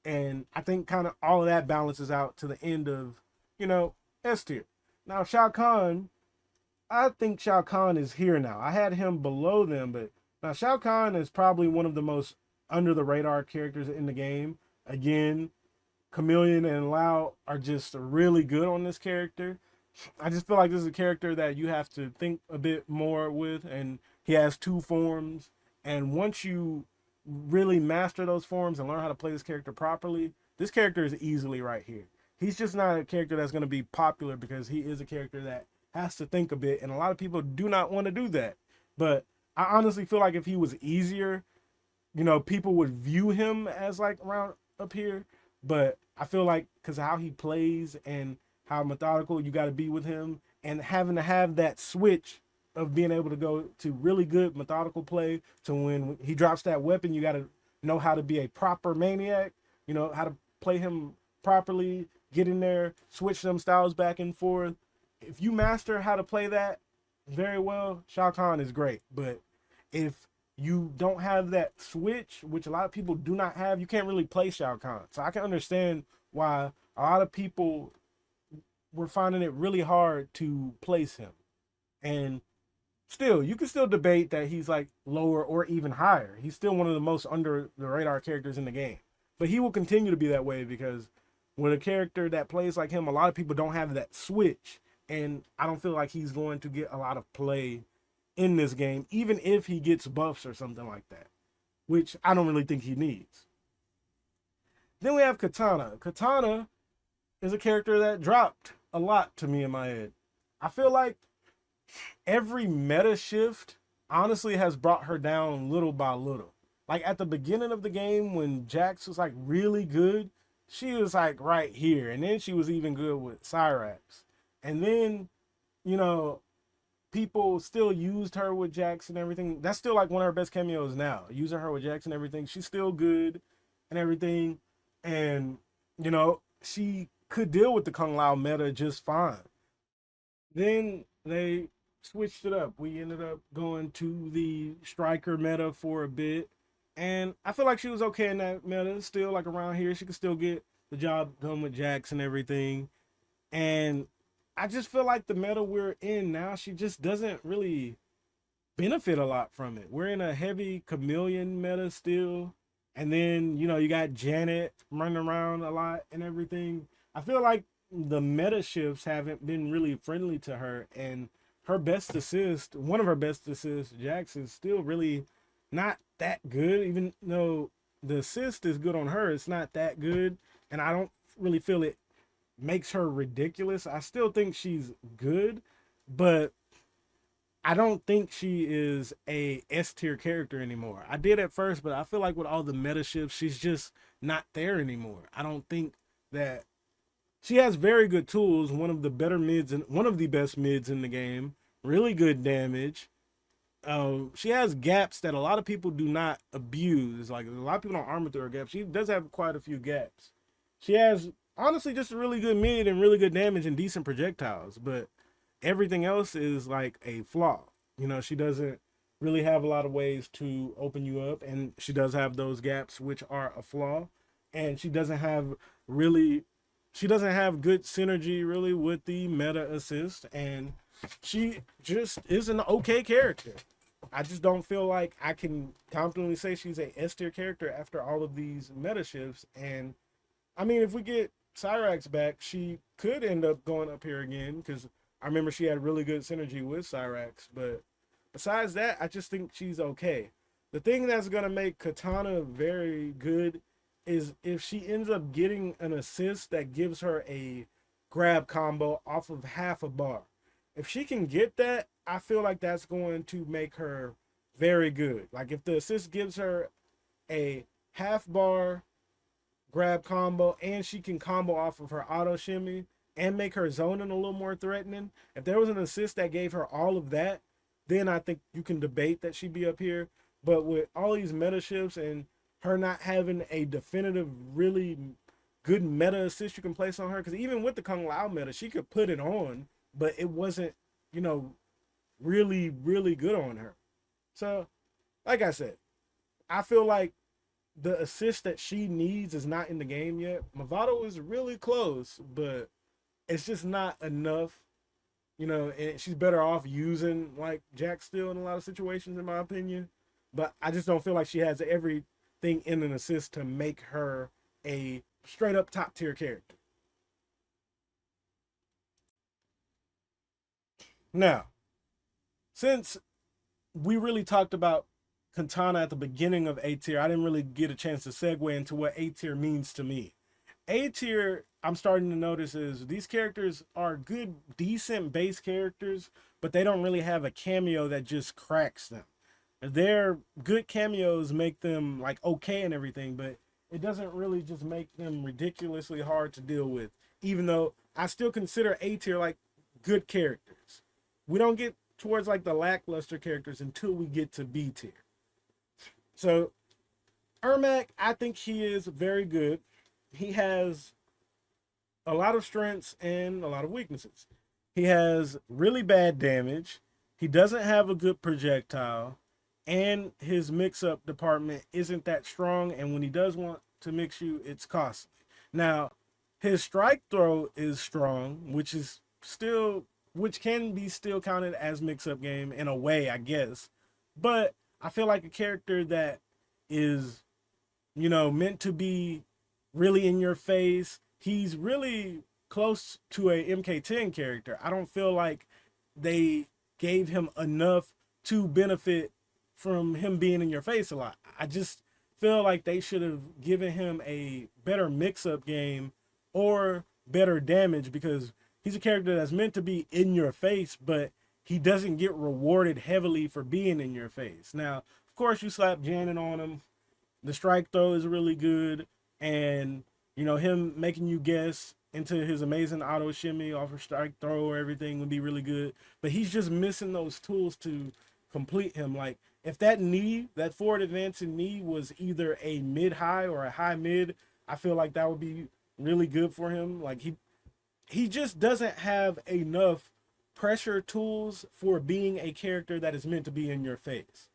And I think kind of all of that balances out to the end of, S tier. Now Shao Kahn, I think Shao Kahn is here now. I had him below them, but now Shao Kahn is probably one of the most under the radar characters in the game. Again, Chameleon and Lao are just really good on this character. I just feel like this is a character that you have to think a bit more with, and he has 2 forms. And once you really master those forms and learn how to play this character properly, this character is easily right here. He's just not a character that's going to be popular because he is a character that has to think a bit, and a lot of people do not want to do that. But I honestly feel like if he was easier, people would view him as like around up here. But I feel like because of how he plays and how methodical you got to be with him, and having to have that switch of being able to go to really good methodical play to when he drops that weapon, you got to know how to be a proper maniac, how to play him properly, get in there, switch them styles back and forth. If you master how to play that very well, Shao Kahn is great. But if you don't have that switch, which a lot of people do not have, you can't really play Shao Kahn. So I can understand why a lot of people were finding it really hard to place him. And still, you can still debate that he's like lower or even higher. He's still one of the most under the radar characters in the game. But he will continue to be that way because with a character that plays like him, a lot of people don't have that switch. And I don't feel like he's going to get a lot of play in this game, even if he gets buffs or something like that. which I don't really think he needs. Then we have Kitana. Kitana is a character that dropped a lot to me in my head. I feel like every meta shift honestly has brought her down little by little. Like at the beginning of the game when Jax was like really good, she was like right here. And then she was even good with Cyrax. And then, you know, people still used her with Jax and everything. That's still like one of her best cameos now. Using her with Jax and everything. She's still good and everything. And, you know, she could deal with the Kung Lao meta just fine. Then they switched it up. We ended up going to the striker meta for a bit. And I feel like she was okay in that meta. Still like around here. She could still get the job done with Jax and everything. And I just feel like the meta we're in now, she just doesn't really benefit a lot from it. We're in a heavy chameleon meta still. And then, you know, you got Janet running around a lot and everything. I feel like the meta shifts haven't been really friendly to her. And her best assist, one of her best assists, Jax, is still really not that good. Even though the assist is good on her, it's not that good. And I don't really feel it makes her ridiculous. I still think she's good, but I don't think she is a S tier character anymore. I did at first, but I feel like with all the meta shifts, she's just not there anymore. I don't think that she has very good tools, one of the better mids and one of the best mids in the game, really good damage. She has gaps that a lot of people do not abuse. Like a lot of people don't armor through her gaps. She does have quite a few gaps. She has honestly just a really good mid and really good damage and decent projectiles, but everything else is like a flaw. You know, she doesn't really have a lot of ways to open you up, and she does have those gaps, which are a flaw. And really, she doesn't have good synergy really with the meta assist, and she just is an okay character. I just don't feel like I can confidently say she's a S tier character after all of these meta shifts. And I mean, if we get Cyrax back, she could end up going up here again because I remember she had really good synergy with Cyrax. But besides that, I just think she's okay. The thing that's going to make Kitana very good is if she ends up getting an assist that gives her a grab combo off of half a bar. If she can get that, I feel like that's going to make her very good. Like if the assist gives her a half bar grab combo and she can combo off of her auto shimmy and make her zoning a little more threatening. If there was an assist that gave her all of that, then I think you can debate that she'd be up here. But with all these meta shifts and her not having a definitive, really good meta assist you can place on her, because even with the Kung Lao meta, she could put it on, but it wasn't, you know, really, really good on her. So, like I said, I feel like the assist that she needs is not in the game yet. Movado is really close, but it's just not enough, you know, and she's better off using like Jack still in a lot of situations, in my opinion. But I just don't feel like she has everything in an assist to make her a straight up top tier character. Now, since we really talked about Katana at the beginning of A tier, I didn't really get a chance to segue into what A tier means to me. A tier, I'm starting to notice is these characters are good, decent base characters, but they don't really have a cameo that just cracks them. Their good cameos make them like okay and everything, but it doesn't really just make them ridiculously hard to deal with. Even though I still consider A tier like good characters. We don't get towards like the lackluster characters until we get to B tier. So Ermac, I think he is very good. He has a lot of strengths and a lot of weaknesses. He has really bad damage. He doesn't have a good projectile, and his mix-up department isn't that strong. And when he does want to mix you, it's costly. Now, his strike throw is strong, which can be still counted as mix-up game in a way, I guess. But I feel like a character that is, you know, meant to be really in your face. He's really close to a MK10 character. I don't feel like they gave him enough to benefit from him being in your face a lot. I just feel like they should have given him a better mix-up game or better damage, because he's a character that's meant to be in your face, but he doesn't get rewarded heavily for being in your face. Now, of course, you slap Janet on him. The strike throw is really good, and him making you guess into his amazing auto shimmy off a strike throw or everything would be really good. But he's just missing those tools to complete him. Like, if that knee, that forward advancing knee, was either a mid high or a high mid, I feel like that would be really good for him. Like, he just doesn't have enough pressure tools for being a character that is meant to be in your face.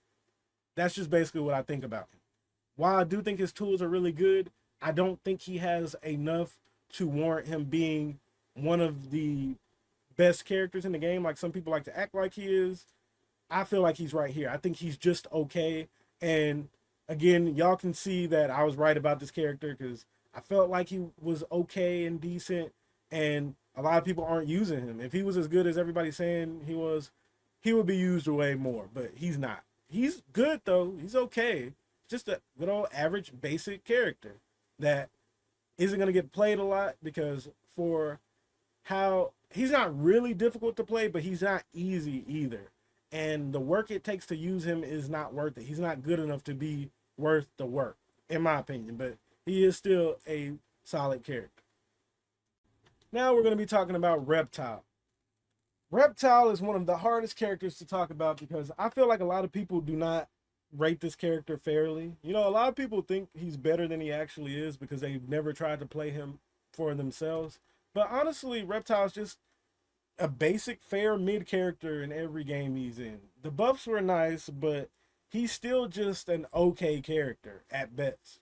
That's just basically what I think about him. While I do think his tools are really good, I don't think he has enough to warrant him being one of the best characters in the game, like some people like to act like he is. I feel like he's right here. I think he's just okay. And again, y'all can see that I was right about this character, because I felt like he was okay and decent, and a lot of people aren't using him. If he was as good as everybody's saying he was, he would be used way more, but he's not. He's good though. He's okay. Just a good old average basic character that isn't going to get played a lot, because for how he's not really difficult to play, but he's not easy either. And the work it takes to use him is not worth it. He's not good enough to be worth the work, in my opinion, but he is still a solid character. Now we're going to be talking about Reptile. Reptile is one of the hardest characters to talk about, because I feel like a lot of people do not rate this character fairly. A lot of people think he's better than he actually is because they've never tried to play him for themselves. But honestly, Reptile's just a basic fair mid character in every game he's in. The buffs were nice, but he's still just an okay character at best.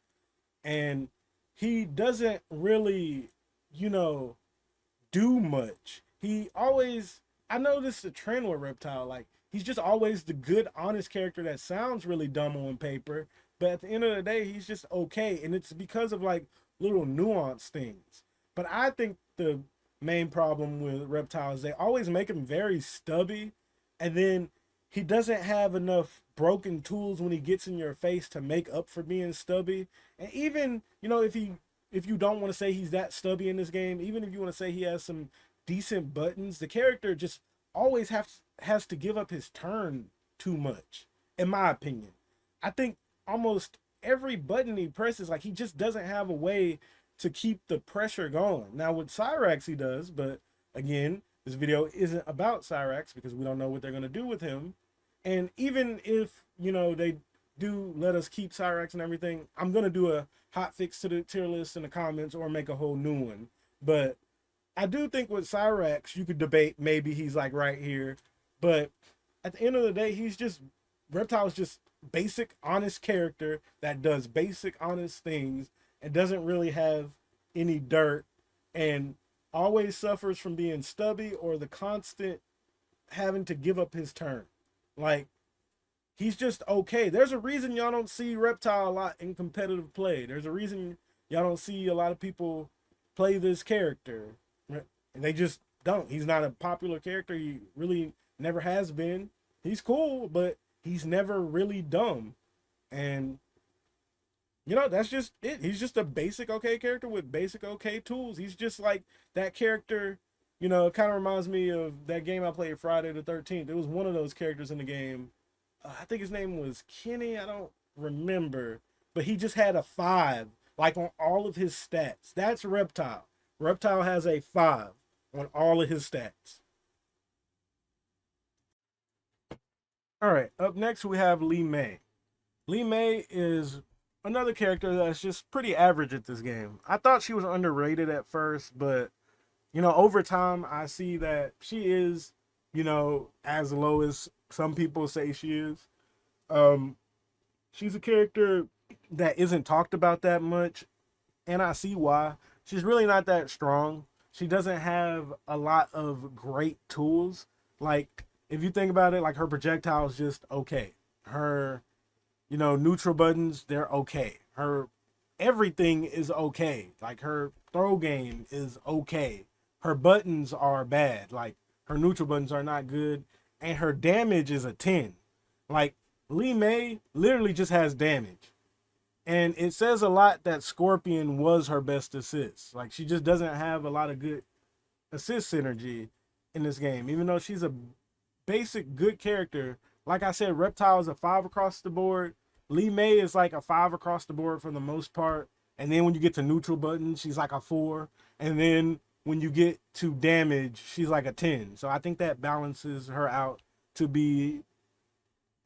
And he doesn't really, do much. I noticed a trend with Reptile, like, he's just always the good, honest character that sounds really dumb on paper, but at the end of the day, he's just okay. And it's because of like little nuance things. But I think the main problem with Reptile is they always make him very stubby, and then he doesn't have enough broken tools when he gets in your face to make up for being stubby. And even, if you don't want to say he's that stubby in this game, even if you want to say he has some decent buttons, the character just always has to give up his turn too much, in my opinion. I think almost every button he presses, like, he just doesn't have a way to keep the pressure going. Now with Cyrax he does, but again, this video isn't about Cyrax because we don't know what they're going to do with him. And even if, they do let us keep Cyrax and everything, I'm going to do a hot fix to the tier list in the comments or make a whole new one. But I do think with Cyrax, you could debate maybe he's like right here. But at the end of the day, Reptile's just basic, honest character that does basic, honest things and doesn't really have any dirt, and always suffers from being stubby or the constant having to give up his turn. Like, he's just okay. There's a reason y'all don't see Reptile a lot in competitive play. There's a reason y'all don't see a lot of people play this character. And they just don't. He's not a popular character. He really never has been. He's cool, but he's never really dumb. And, that's just it. He's just a basic okay character with basic okay tools. He's just like that character, it kind of reminds me of that game I played Friday the 13th. It was one of those characters in the game. I think his name was Kenny. I don't remember. But he just had a 5, like, on all of his stats. That's Reptile. Reptile has a 5 on all of his stats. All right, up next we have Li Mei. Li Mei is another character that's just pretty average at this game. I thought she was underrated at first, but, over time I see that she is, as low as some people say she is. She's a character that isn't talked about that much, and I see why. She's really not that strong. She doesn't have a lot of great tools. Like, if you think about it, like, her projectile is just okay. Her, neutral buttons, they're okay. Her everything is okay. Like, her throw game is okay. Her buttons are bad. Like, her neutral buttons are not good. And her damage is a 10. Like, Li Mei literally just has damage. And it says a lot that Scorpion was her best assist. Like, she just doesn't have a lot of good assist synergy in this game. Even though she's a basic good character, like I said, Reptile is a 5 across the board. Li Mei is like a 5 across the board for the most part. And then when you get to neutral buttons, she's like a 4. And then when you get to damage, she's like a 10. So I think that balances her out to be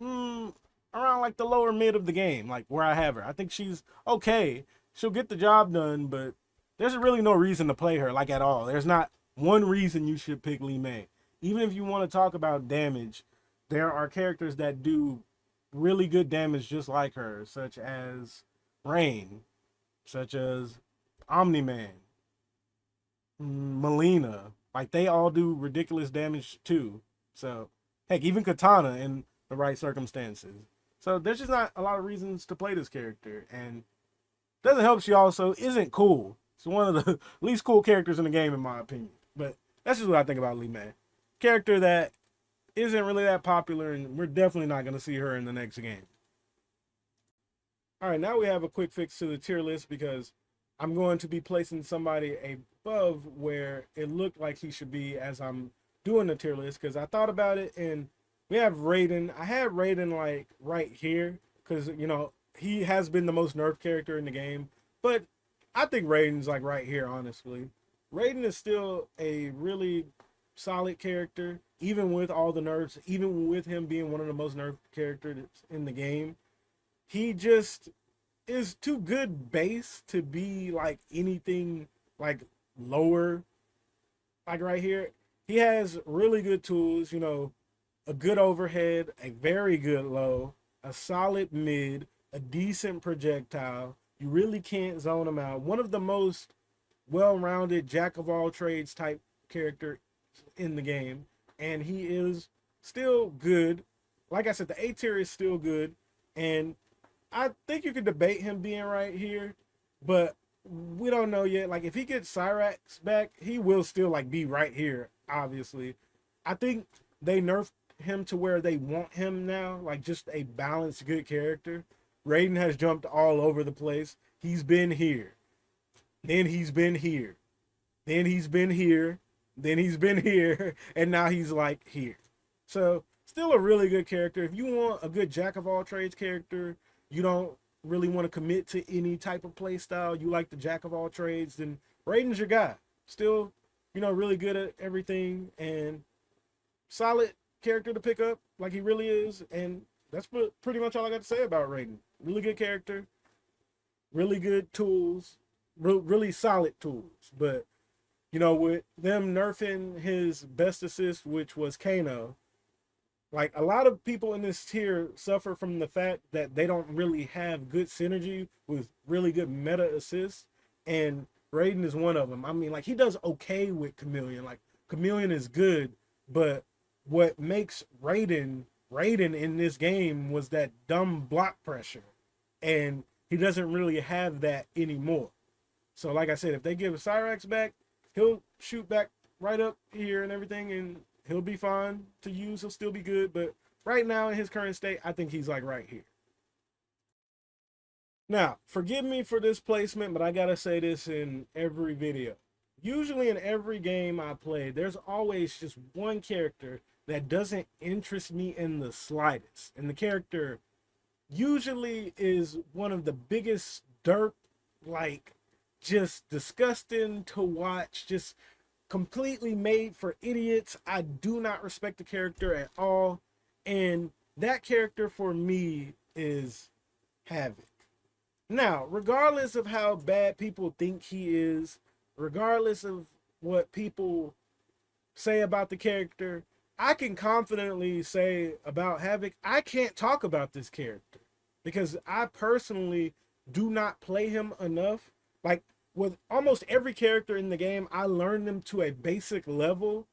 around like the lower mid of the game, like where I have her. I think she's okay. She'll get the job done, but there's really no reason to play her like at all. There's not one reason you should pick Li Mei. Even if you want to talk about damage, there are characters that do really good damage just like her, such as Rain, such as Omni-Man, Mileena. Like, they all do ridiculous damage too. So, heck, even Kitana in the right circumstances. So there's just not a lot of reasons to play this character. And doesn't help she also isn't cool. It's one of the least cool characters in the game, in my opinion. But that's just what I think about Li Mei. Character that isn't really that popular, and we're definitely not going to see her in the next game. All right, now we have a quick fix to the tier list because I'm going to be placing somebody above where it looked like he should be as I'm doing the tier list, because I thought about it, and we have Raiden. I had Raiden like right here because, you know, he has been the most nerfed character in the game, but I think Raiden's like right here, honestly. Raiden is still a really solid character, even with all the nerfs, even with him being one of the most nerfed characters in the game. He just is too good base to be like anything like lower. Like right here, he has really good tools, you know, a good overhead, a very good low, a solid mid, a decent projectile. You really can't zone him out. One of the most well-rounded jack of all trades type character in the game, and he is still good. Like I said, the A tier is still good, and I think you could debate him being right here, but we don't know yet. Like, if he gets Cyrax back, he will still like be right here, obviously. I think they nerfed him to where they want him now, like just a balanced good character. Raiden has jumped all over the place. He's been here, then he's been here, then he's been here, then he's been here, and now he's like here. So still a really good character. If you want a good jack of all trades character, you don't really want to commit to any type of play style, you like the jack of all trades, then Raiden's your guy. Still, you know, really good at everything and solid character to pick up like he really is. And that's pretty much all I got to say about Raiden. Really good character, really good tools, really solid tools. But, you know, with them nerfing his best assist, which was Kano, like, a lot of people in this tier suffer from the fact that they don't really have good synergy with really good meta assists, and Raiden is one of them. I mean, like, he does okay with Chameleon. Like, Chameleon is good, but what makes Raiden in this game was that dumb block pressure, and he doesn't really have that anymore. So, like I said, if they give Cyrax back, he'll shoot back right up here and everything, and he'll be fine to use. He'll still be good. But right now, in his current state, I think he's like right here. Now, forgive me for this placement, but I gotta say this in every video. Usually in every game I play, there's always just one character that doesn't interest me in the slightest. And the character usually is one of the biggest derp, like, just disgusting to watch, just completely made for idiots. I do not respect the character at all. And that character for me is Havik. Now, regardless of how bad people think he is, regardless of what people say about the character, I can confidently say about Havik, I can't talk about this character because I personally do not play him enough. Like, with almost every character in the game, I learned them to a basic level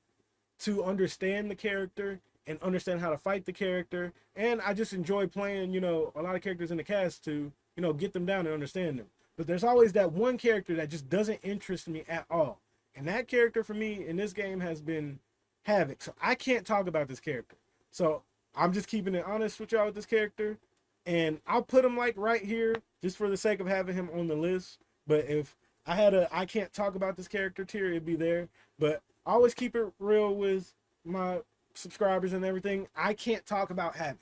to understand the character and understand how to fight the character. And I just enjoy playing, you know, a lot of characters in the cast to, you know, get them down and understand them. But there's always that one character that just doesn't interest me at all. And that character for me in this game has been Havik. So I can't talk about this character. So I'm just keeping it honest with y'all with this character. And I'll put him like right here just for the sake of having him on the list. But if I had a I can't talk about this character tier, it'd be there. But I always keep it real with my subscribers and everything. I can't talk about Havik.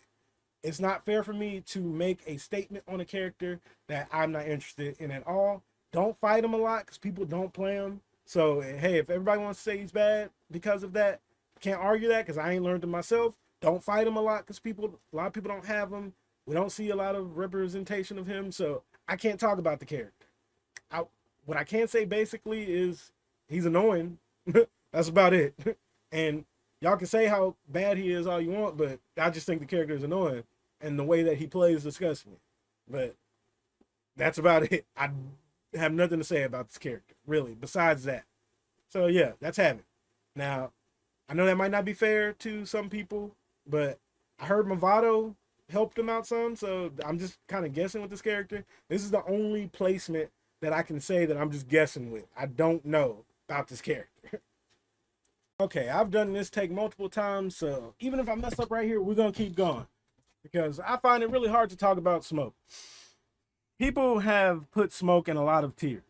It's not fair for me to make a statement on a character that I'm not interested in at all. Don't fight him a lot because people don't play him. So, hey, if everybody wants to say he's bad because of that, can't argue that because I ain't learned it myself. Don't fight him a lot because a lot of people don't have him. We don't see a lot of representation of him. So I can't talk about the character. What I can say basically is he's annoying. That's about it. And y'all can say how bad he is all you want, but I just think the character is annoying. And the way that he plays disgusts me. But that's about it. I have nothing to say about this character, really, besides that. So yeah, that's Havik. Now, I know that might not be fair to some people, but I heard Movado helped him out some, so I'm just kind of guessing with this character. This is the only placement that I can say that I'm just guessing with. I don't know about this character. Okay, I've done this take multiple times, so even if I mess up right here, we're going to keep going. Because I find it really hard to talk about Smoke. People have put Smoke in a lot of tiers.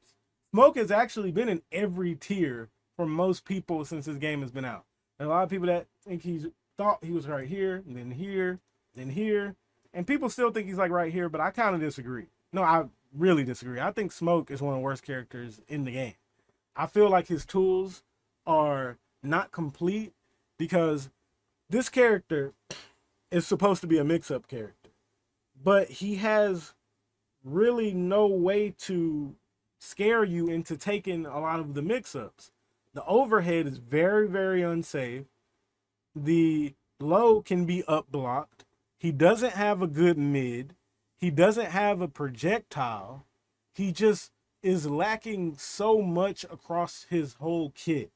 Smoke has actually been in every tier for most people since this game has been out. There's a lot of people that think thought he was right here, and then here, then here. And people still think he's like right here, but I kind of disagree. No, I really disagree. I think Smoke is one of the worst characters in the game. I feel like his tools are not complete because this character is supposed to be a mix-up character, but he has really no way to scare you into taking a lot of the mix-ups. The overhead is very, very unsafe. The low can be up blocked. He doesn't have a good mid. He doesn't have a projectile. He just is lacking so much across his whole kit.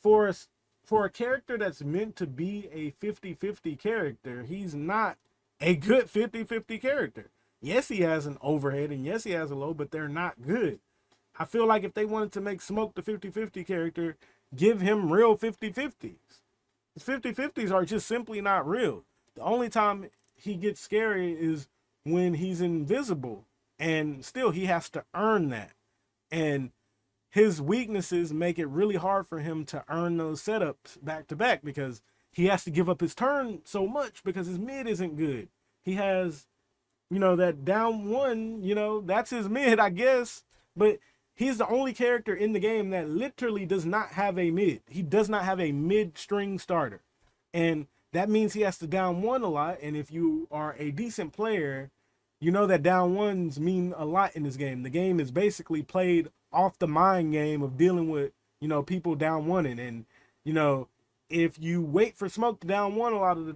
For a character that's meant to be a 50-50 character, he's not a good 50-50 character. Yes, he has an overhead, and yes, he has a low, but they're not good. I feel like if they wanted to make Smoke the 50-50 character, give him real 50-50s. His 50-50s are just simply not real. The only time he gets scary is when he's invisible, and still he has to earn that. And his weaknesses make it really hard for him to earn those setups back to back because he has to give up his turn so much because his mid isn't good. He has, that down one, that's his mid, I guess. But he's the only character in the game that literally does not have a mid. He does not have a mid-string starter. And that means he has to down one a lot. And if you are a decent player, you know that down ones mean a lot in this game. The game is basically played off the mind game of dealing with, people down one. And, if you wait for Smoke to down one a lot of the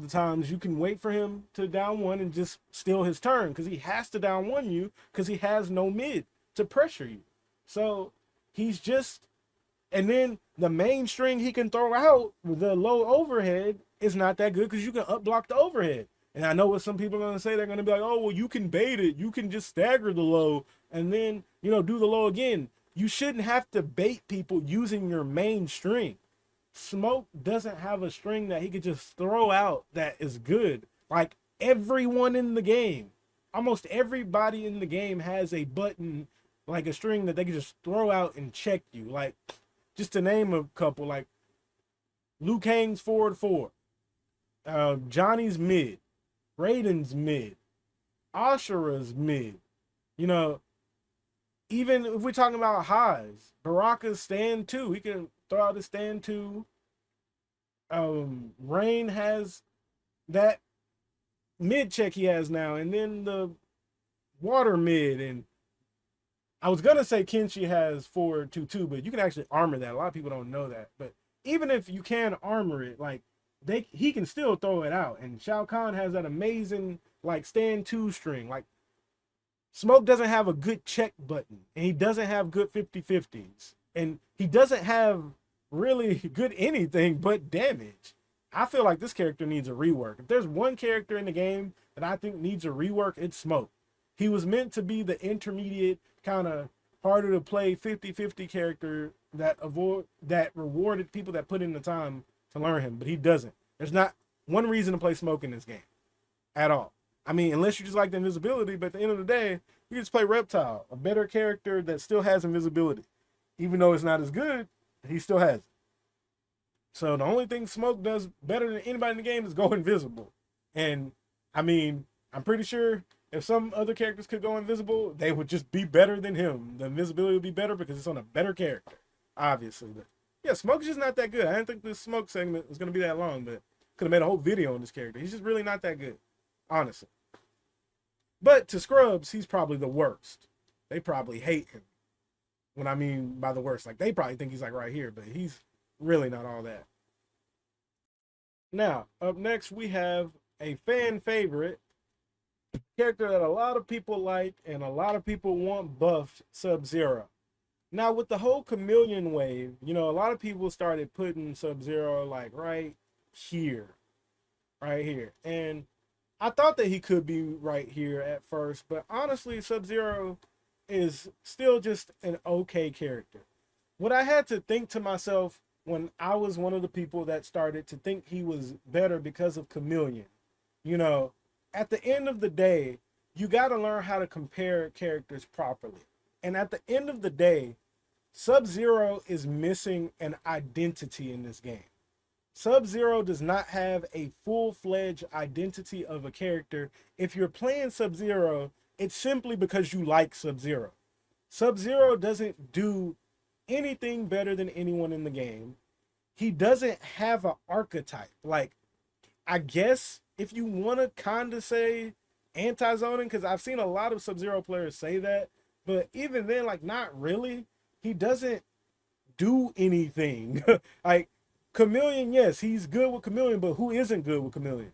times you can wait for him to down one and just steal his turn because he has to down one you because he has no mid to pressure you. So he's just, and then the main string he can throw out with the low overhead is not that good because you can up block the overhead. And I know what some people are going to say. They're going to be like, oh, well, you can bait it. You can just stagger the low and then, do the low again. You shouldn't have to bait people using your main string. Smoke doesn't have a string that he could just throw out that is good. Like everyone in the game, almost everybody in the game has a button, like a string that they can just throw out and check you. Like, just to name a couple, like Liu Kang's forward 4, Johnny's mid, Raiden's mid, Ashrah's mid. Even if we're talking about highs, Baraka's stand 2. He can throw out his stand 2. Rain has that mid check he has now, and then the water mid. And I was gonna say Kenshi has forward 2 but you can actually armor that. A lot of people don't know that. But even if you can armor it, like he can still throw it out. And Shao Kahn has that amazing like stand 2 string. Like Smoke doesn't have a good check button, and he doesn't have good 50-50s, and he doesn't have really good anything but damage. I feel like this character needs a rework. If there's one character in the game that I think needs a rework, it's Smoke. He was meant to be the intermediate, kind of harder to play 50-50 character that rewarded people that put in the time to learn him, but he doesn't. There's not one reason to play Smoke in this game at all. I mean, unless you just like the invisibility, but at the end of the day, you just play Reptile, a better character that still has invisibility. Even though it's not as good, he still has it. So the only thing Smoke does better than anybody in the game is go invisible. And I mean, I'm pretty sure if some other characters could go invisible, they would just be better than him. The invisibility would be better because it's on a better character, obviously. But yeah, Smoke's just not that good. I didn't think this Smoke segment was going to be that long, but could have made a whole video on this character. He's just really not that good, honestly. But to Scrubs, he's probably the worst. They probably hate him. What I mean by the worst, like they probably think he's like right here, but he's really not all that. Now, up next, we have a fan favorite character that a lot of people like and a lot of people want buffed, Sub-Zero. Now, with the whole chameleon wave, you know, a lot of people started putting Sub-Zero like right here. And I thought that he could be right here at first, but honestly, Sub-Zero is still just an okay character. What I had to think to myself when I was one of the people that started to think he was better because of Chameleon, you know, at the end of the day, you got to learn how to compare characters properly. And at the end of the day, Sub-Zero is missing an identity in this game. Sub-Zero does not have a full-fledged identity of a character. If you're playing Sub-Zero, it's simply because you like Sub-Zero. Sub-Zero doesn't do anything better than anyone in the game. He doesn't have an archetype. Like, I guess if you want to kind of say anti-zoning, because I've seen a lot of Sub-Zero players say that, but even then, like, not really. He doesn't do anything. Like, Chameleon, yes, he's good with Chameleon, but who isn't good with Chameleon?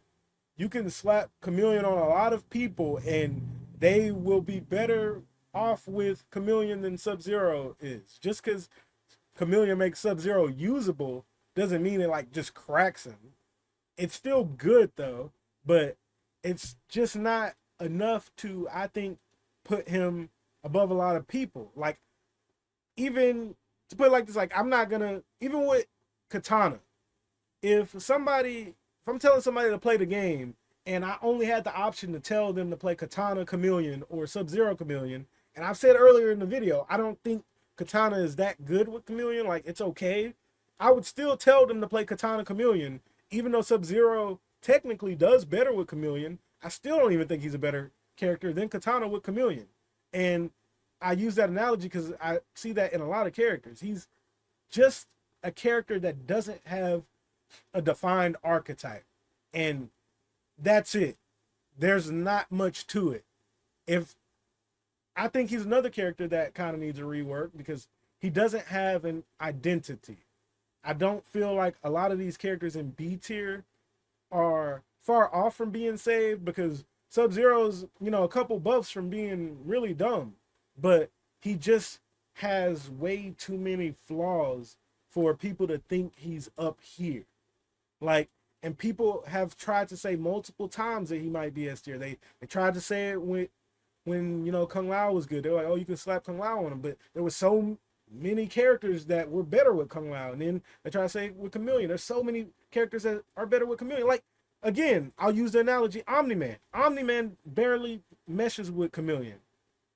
You can slap Chameleon on a lot of people, and they will be better off with Chameleon than Sub-Zero is. Just because Chameleon makes Sub-Zero usable doesn't mean it like just cracks him. It's still good though, but it's just not enough to, I think, put him above a lot of people. Like, even to put it like this, like I'm not gonna, even with Kitana, if I'm telling somebody to play the game and I only had the option to tell them to play Kitana Chameleon or Sub-Zero Chameleon, and I've said earlier in the video, I don't think Kitana is that good with Chameleon, like it's okay, I would still tell them to play Kitana Chameleon, even though Sub-Zero technically does better with Chameleon. I still don't even think he's a better character than Kitana with Chameleon. And I use that analogy because I see that in a lot of characters. He's just a character that doesn't have a defined archetype. And that's it. There's not much to it. If I think he's another character that kind of needs a rework because he doesn't have an identity. I don't feel like a lot of these characters in B tier are far off from being saved because Sub-Zero's, you know, a couple buffs from being really dumb, but he just has way too many flaws for people to think he's up here. Like, and people have tried to say multiple times that he might be S tier. They tried to say it when you know Kung Lao was good. They were like, oh, you can slap Kung Lao on him, but there were so many characters that were better with Kung Lao, and then they try to say with Chameleon, there's so many characters that are better with Chameleon. Like, again, I'll use the analogy Omni-Man. Omni-Man barely meshes with Chameleon,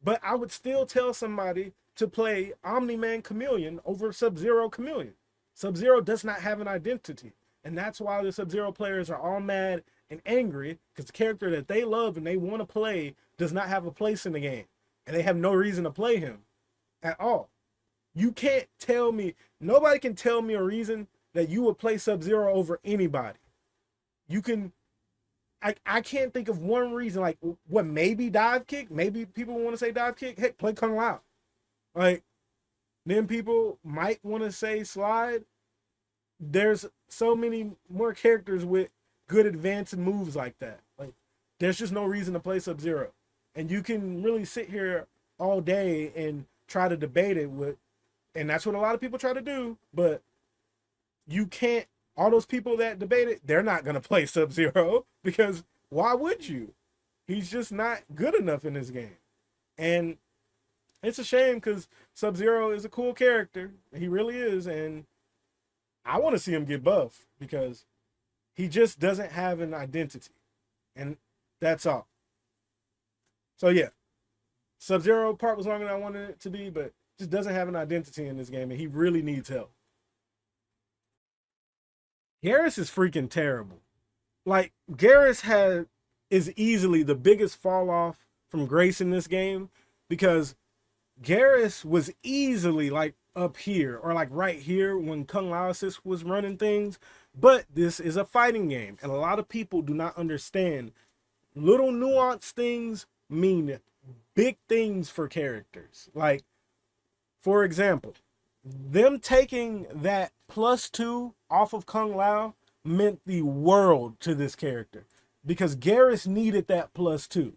but I would still tell somebody to play Omni-Man Chameleon over Sub-Zero Chameleon. Sub-Zero does not have an identity, and that's why the Sub-Zero players are all mad and angry because the character that they love and they want to play does not have a place in the game, and they have no reason to play him at all. You can't tell me, nobody can tell me a reason that you would play Sub-Zero over anybody. You can, I can't think of one reason, like, what, maybe dive kick? Maybe people want to say dive kick? Heck, play Kung Lao. Like, then people might want to say slide. There's so many more characters with good advanced moves like that. Like, there's just no reason to play Sub-Zero. And you can really sit here all day and try to debate it with, and that's what a lot of people try to do, but you can't, all those people that debate it, they're not going to play Sub-Zero because why would you? He's just not good enough in this game. And it's a shame because Sub-Zero is a cool character. He really is. And I want to see him get buffed because He just doesn't have an identity. And that's all. So yeah, Sub-Zero part was longer than I wanted it to be, but just doesn't have an identity in this game, and he really needs help. Geras is freaking terrible. Like Geras is easily the biggest fall off from grace in this game because Geras was easily like up here or like right here when Kung Lao Assist was running things. But this is a fighting game, and a lot of people do not understand little nuanced things mean big things for characters. Like, for example, them taking that +2 off of Kung Lao meant the world to this character because Geras needed that +2.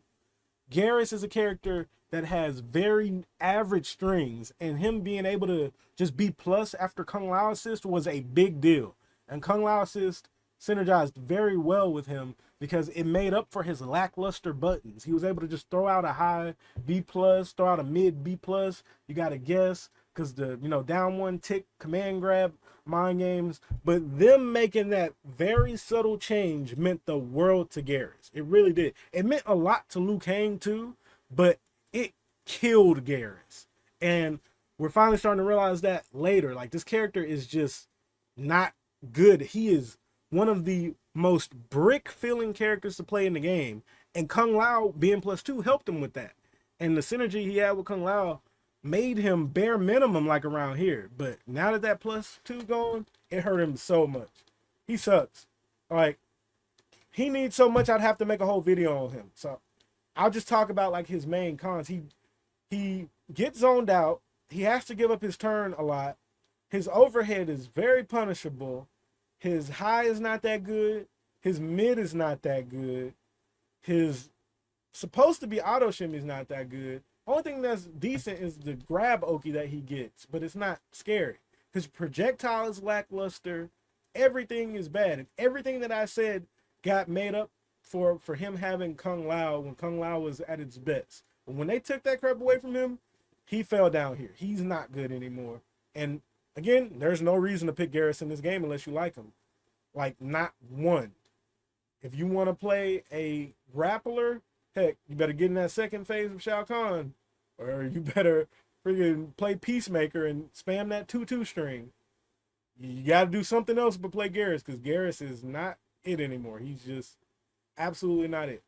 Geras is a character that has very average strings, and him being able to just be plus after Kung Lao Assist was a big deal. And Kung Lao Assist synergized very well with him because it made up for his lackluster buttons. He was able to just throw out a high B plus, throw out a mid B plus. You got to guess because the down one tick command grab mind games. But them making that very subtle change meant the world to Geras. It really did. It meant a lot to Liu Kang too, but it killed Geras. And we're finally starting to realize that later. Like, this character is just not good. He is one of the most brick feeling characters to play in the game, and Kung Lao being +2 helped him with that. And the synergy he had with Kung Lao made him bare minimum like around here. But now that that +2 gone, it hurt him so much. He sucks. Like, he needs so much I'd have to make a whole video on him. So I'll just talk about like his main cons. He gets zoned out. He has to give up his turn a lot. His overhead is very punishable. His high is not that good. His mid is not that good. His supposed to be auto shimmy is not that good. Only thing that's decent is the grab Oki that he gets, but it's not scary. His projectile is lackluster. Everything is bad. And everything that I said got made up for him having Kung Lao when Kung Lao was at its best. But when they took that crap away from him, he fell down here. He's not good anymore. And again, there's no reason to pick Geras in this game unless you like him. Like, not one. If you want to play a grappler, heck, you better get in that second phase of Shao Kahn. Or you better freaking play Peacemaker and spam that 2-2 string. You got to do something else but play Geras, because Geras is not it anymore. He's just absolutely not it.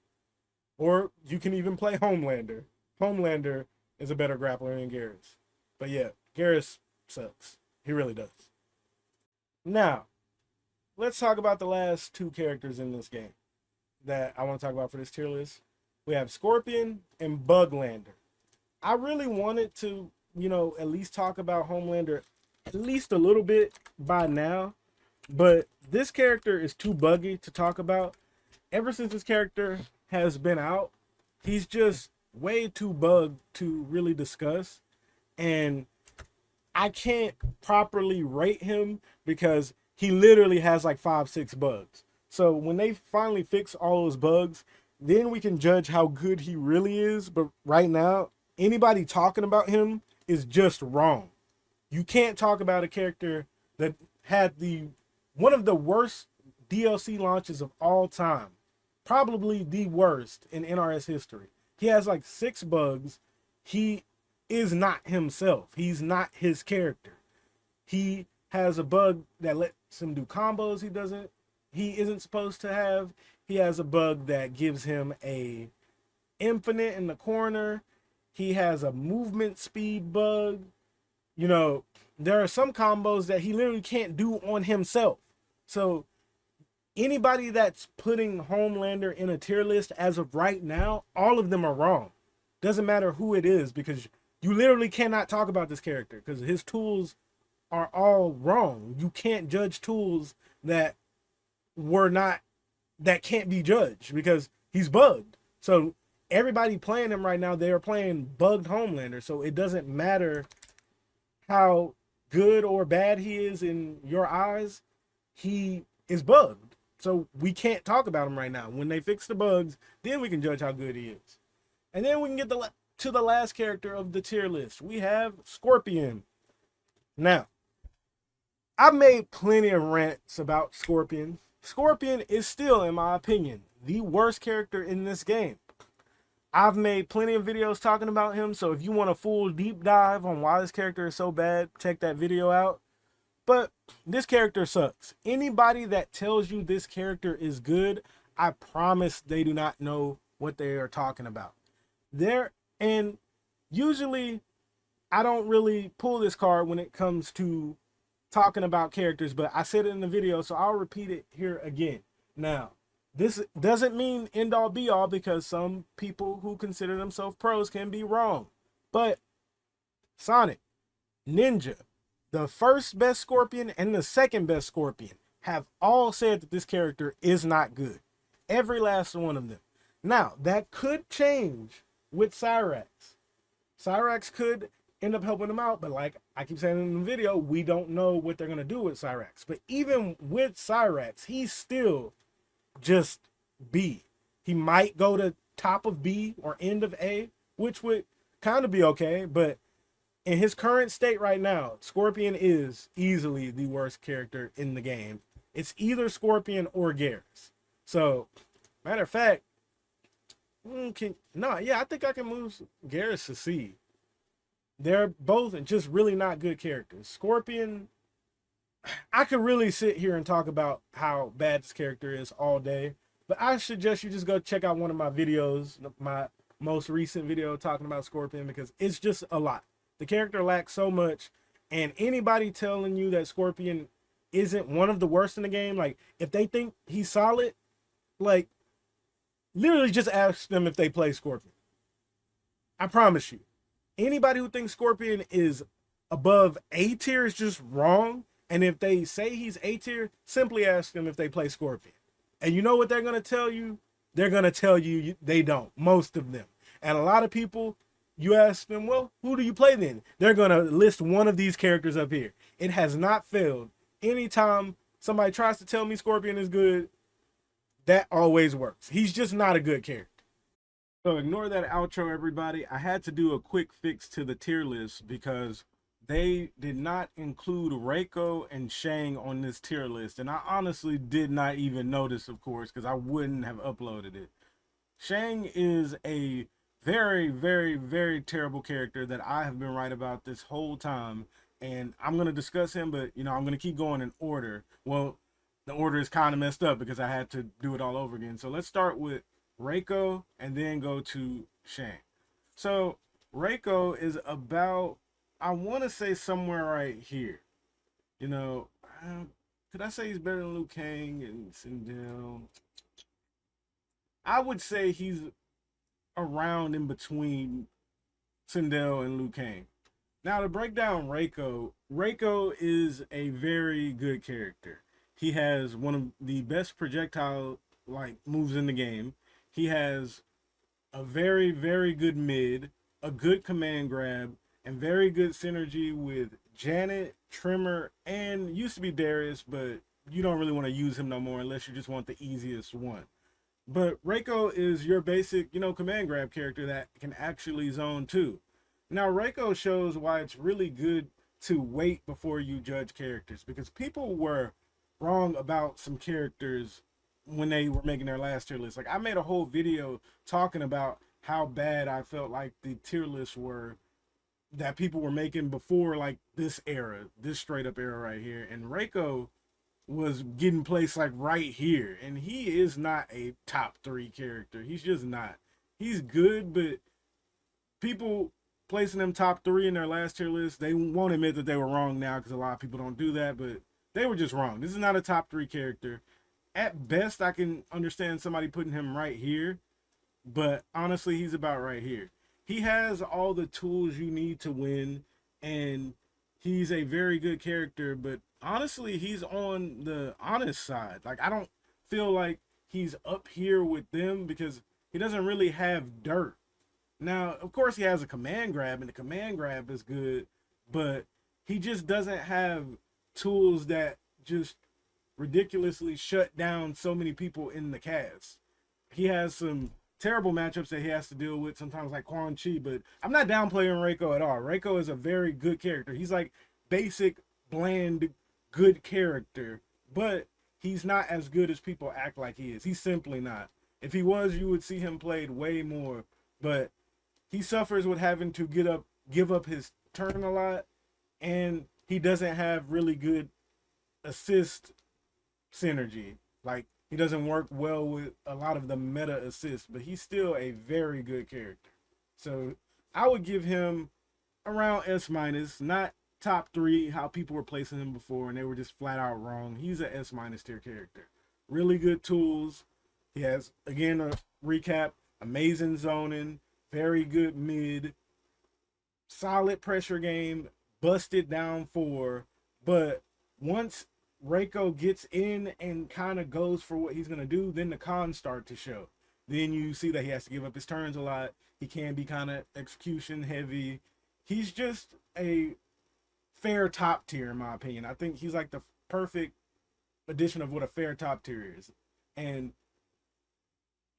Or you can even play Homelander. Homelander is a better grappler than Geras. But yeah, Geras sucks. He really does. Now, let's talk about the last two characters in this game that I want to talk about for this tier list. We have Scorpion and Buglander. I really wanted to, at least talk about Homelander at least a little bit by now, but this character is too buggy to talk about. Ever since this character has been out, he's just way too bugged to really discuss, and I can't properly rate him because he literally has like 5-6 bugs. So when they finally fix all those bugs, then we can judge how good he really is. But right now, anybody talking about him is just wrong. You can't talk about a character that had one of the worst DLC launches of all time. Probably the worst in NRS history. He has like 6 bugs. He is not himself. He's not his character. He has a bug that lets him do combos he isn't supposed to have. He has a bug that gives him a infinite in the corner. He has a movement speed bug. There are some combos that he literally can't do on himself. So anybody that's putting Homelander in a tier list as of right now, all of them are wrong. Doesn't matter who it is, because you literally cannot talk about this character because his tools are all wrong. You can't judge tools that can't be judged because he's bugged. So everybody playing him right now, they are playing bugged Homelander. So it doesn't matter how good or bad he is in your eyes, he is bugged. So we can't talk about him right now. When they fix the bugs, then we can judge how good he is. And then we can get to the last character of the tier list. We have Scorpion. Now, I've made plenty of rants about Scorpion Scorpion is still, in my opinion, the worst character in this game. I've made plenty of videos talking about him, so if you want a full deep dive on why this character is so bad, check that video out. But this character sucks. Anybody that tells you this character is good, I promise they do not know what they are talking about. And usually I don't really pull this card when it comes to talking about characters, but I said it in the video, so I'll repeat it here again. Now, this doesn't mean end all be all, because some people who consider themselves pros can be wrong. But Sonic, Ninja, the first best Scorpion and the second best Scorpion have all said that this character is not good. Every last one of them. Now, that could change with Cyrax. Cyrax could end up helping them out, but like I keep saying in the video, we don't know what they're going to do with Cyrax. But even with Cyrax, he's still just B. He might go to top of B or end of A, which would kind of be okay, but in his current state right now, Scorpion is easily the worst character in the game. It's either Scorpion or Geras. So, matter of fact, I think I can move Geras to C. They're both just really not good characters. Scorpion, I could really sit here and talk about how bad this character is all day, but I suggest you just go check out one of my videos, my most recent video talking about Scorpion, because it's just a lot. The character lacks so much, and anybody telling you that Scorpion isn't one of the worst in the game, like, if they think he's solid, like, literally just ask them if they play Scorpion. I promise you. Anybody who thinks Scorpion is above A tier is just wrong. And if they say he's A tier, simply ask them if they play Scorpion. And you know what they're going to tell you? They're going to tell you they don't, most of them. And a lot of people, you ask them, well, who do you play then? They're going to list one of these characters up here. It has not failed. Anytime somebody tries to tell me Scorpion is good, that always works. He's just not a good character. So ignore that outro, everybody. I had to do a quick fix to the tier list because they did not include Reiko and Shang on this tier list. And I honestly did not even notice, of course, because I wouldn't have uploaded it. Shang is a very, very, very terrible character that I have been right about this whole time. And I'm going to discuss him, but, I'm going to keep going in order. Well, the order is kind of messed up because I had to do it all over again. So let's start with Reiko and then go to Shang. So Reiko is about, I want to say somewhere right here. Could I say he's better than Liu Kang and Sindel? I would say he's around in between Sindel and Liu Kang. Now to break down Reiko, Reiko is a very good character. He has one of the best projectile moves in the game. He has a very, very good mid, a good command grab, and very good synergy with Janet, Trimmer, and used to be Darius, but you don't really want to use him no more unless you just want the easiest one. But Reiko is your basic, command grab character that can actually zone too. Now, Reiko shows why it's really good to wait before you judge characters, because people were wrong about some characters when they were making their last tier list. Like, I made a whole video talking about how bad I felt like the tier lists were that people were making before this era, this straight up era right here. And Reiko was getting placed right here, and he is not a top 3 character. He's just not. He's good, but people placing them top 3 in their last tier list, they won't admit that they were wrong now because a lot of people don't do that, but they were just wrong. This is not a top 3 character. At best, I can understand somebody putting him right here, but honestly, he's about right here. He has all the tools you need to win, and he's a very good character, but honestly, he's on the honest side. I don't feel like he's up here with them because he doesn't really have dirt. Now, of course, he has a command grab, and the command grab is good, but he just doesn't have tools that just ridiculously shut down so many people in the cast. He has some terrible matchups that he has to deal with, sometimes like Quan Chi, but I'm not downplaying Reiko at all. Reiko is a very good character. He's basic, bland, good character, but he's not as good as people act like he is. He's simply not. If he was, you would see him played way more. But he suffers with having to give up his turn a lot, and he doesn't have really good assist synergy. Like, he doesn't work well with a lot of the meta assists, but he's still a very good character. So I would give him around S minus, not top three, how people were placing him before, and they were just flat out wrong. He's a S minus tier character. Really good tools. He has, again, a recap, amazing zoning, very good mid, solid pressure game, busted down 4. But once Reiko gets in and kind of goes for what he's going to do, then the cons start to show. Then you see that he has to give up his turns a lot. He can be kind of execution heavy. He's just a fair top tier, in my opinion. I think he's like the perfect addition of what a fair top tier is. And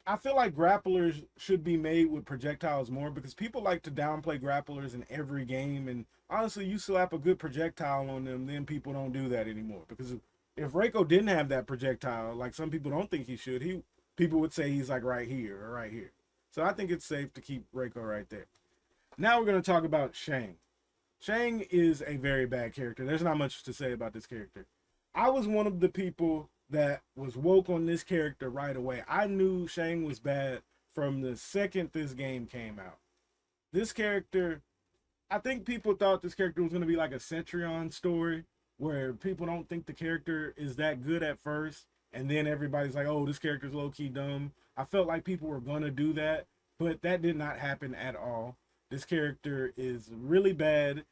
I feel like grapplers should be made with projectiles more, because people like to downplay grapplers in every game. And honestly, you slap a good projectile on them, then people don't do that anymore. Because if Reiko didn't have that projectile, like some people don't think he should, people would say he's like right here or right here. So I think it's safe to keep Reiko right there. Now we're going to talk about Shang. Shang is a very bad character. There's not much to say about this character. I was one of the people that was woke on this character right away. I knew Shang was bad from the second this game came out. This character, I think people thought this character was going to be like a Centurion story, where people don't think the character is that good at first, and then everybody's like, oh, this character's low-key dumb. I felt like people were going to do that, but that did not happen at all. This character is really bad.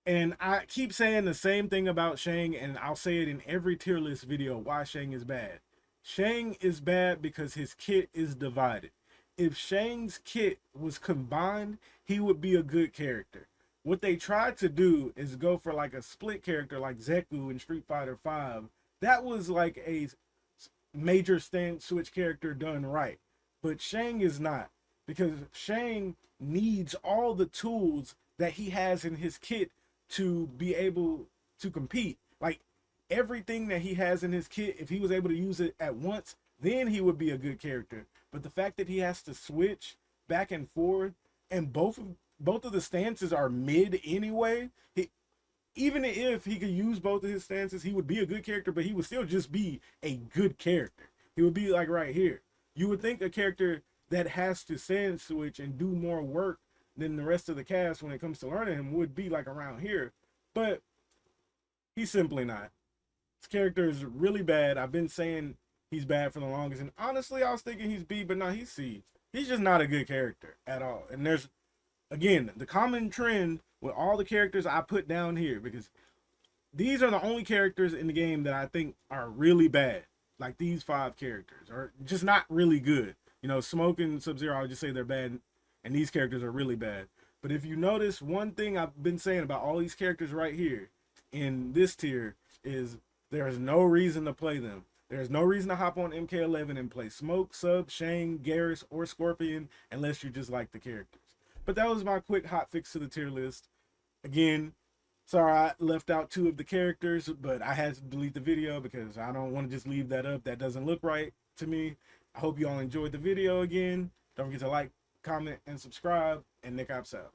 And I keep saying the same thing about Shang, and I'll say it in every tier list video why Shang is bad. Shang is bad because his kit is divided. If Shang's kit was combined, he would be a good character. What they tried to do is go for like a split character like Zeku in Street Fighter V. That was like a major stand switch character done right. But Shang is not, because Shang needs all the tools that he has in his kit to be able to compete. Like, everything that he has in his kit, if he was able to use it at once, then he would be a good character. But the fact that he has to switch back and forth, and both of the stances are mid anyway, even if he could use both of his stances, he would be a good character, but he would still just be a good character. He would be like right here. You would think a character that has to stand switch and do more work than the rest of the cast when it comes to learning him would be like around here, but he's simply not. This character is really bad. I've been saying he's bad for the longest, and honestly, I was thinking he's B, but no, he's C. He's just not a good character at all. And there's, again, the common trend with all the characters I put down here, because these are the only characters in the game that I think are really bad. Like, these 5 characters are just not really good. You know, Smoke and Sub-Zero, I would just say they're bad, and these characters are really bad. But if you notice, one thing I've been saying about all these characters right here in this tier is there's no reason to play them. There's no reason to hop on MK11 and play Smoke, Sub, Shang, Geras, or Scorpion unless you just like the characters. But that was my quick hot fix to the tier list. Again, sorry I left out 2 of the characters, but I had to delete the video because I don't want to just leave that up. That doesn't look right to me. I hope you all enjoyed the video again. Don't forget to like, comment, and subscribe, and Nickopz out.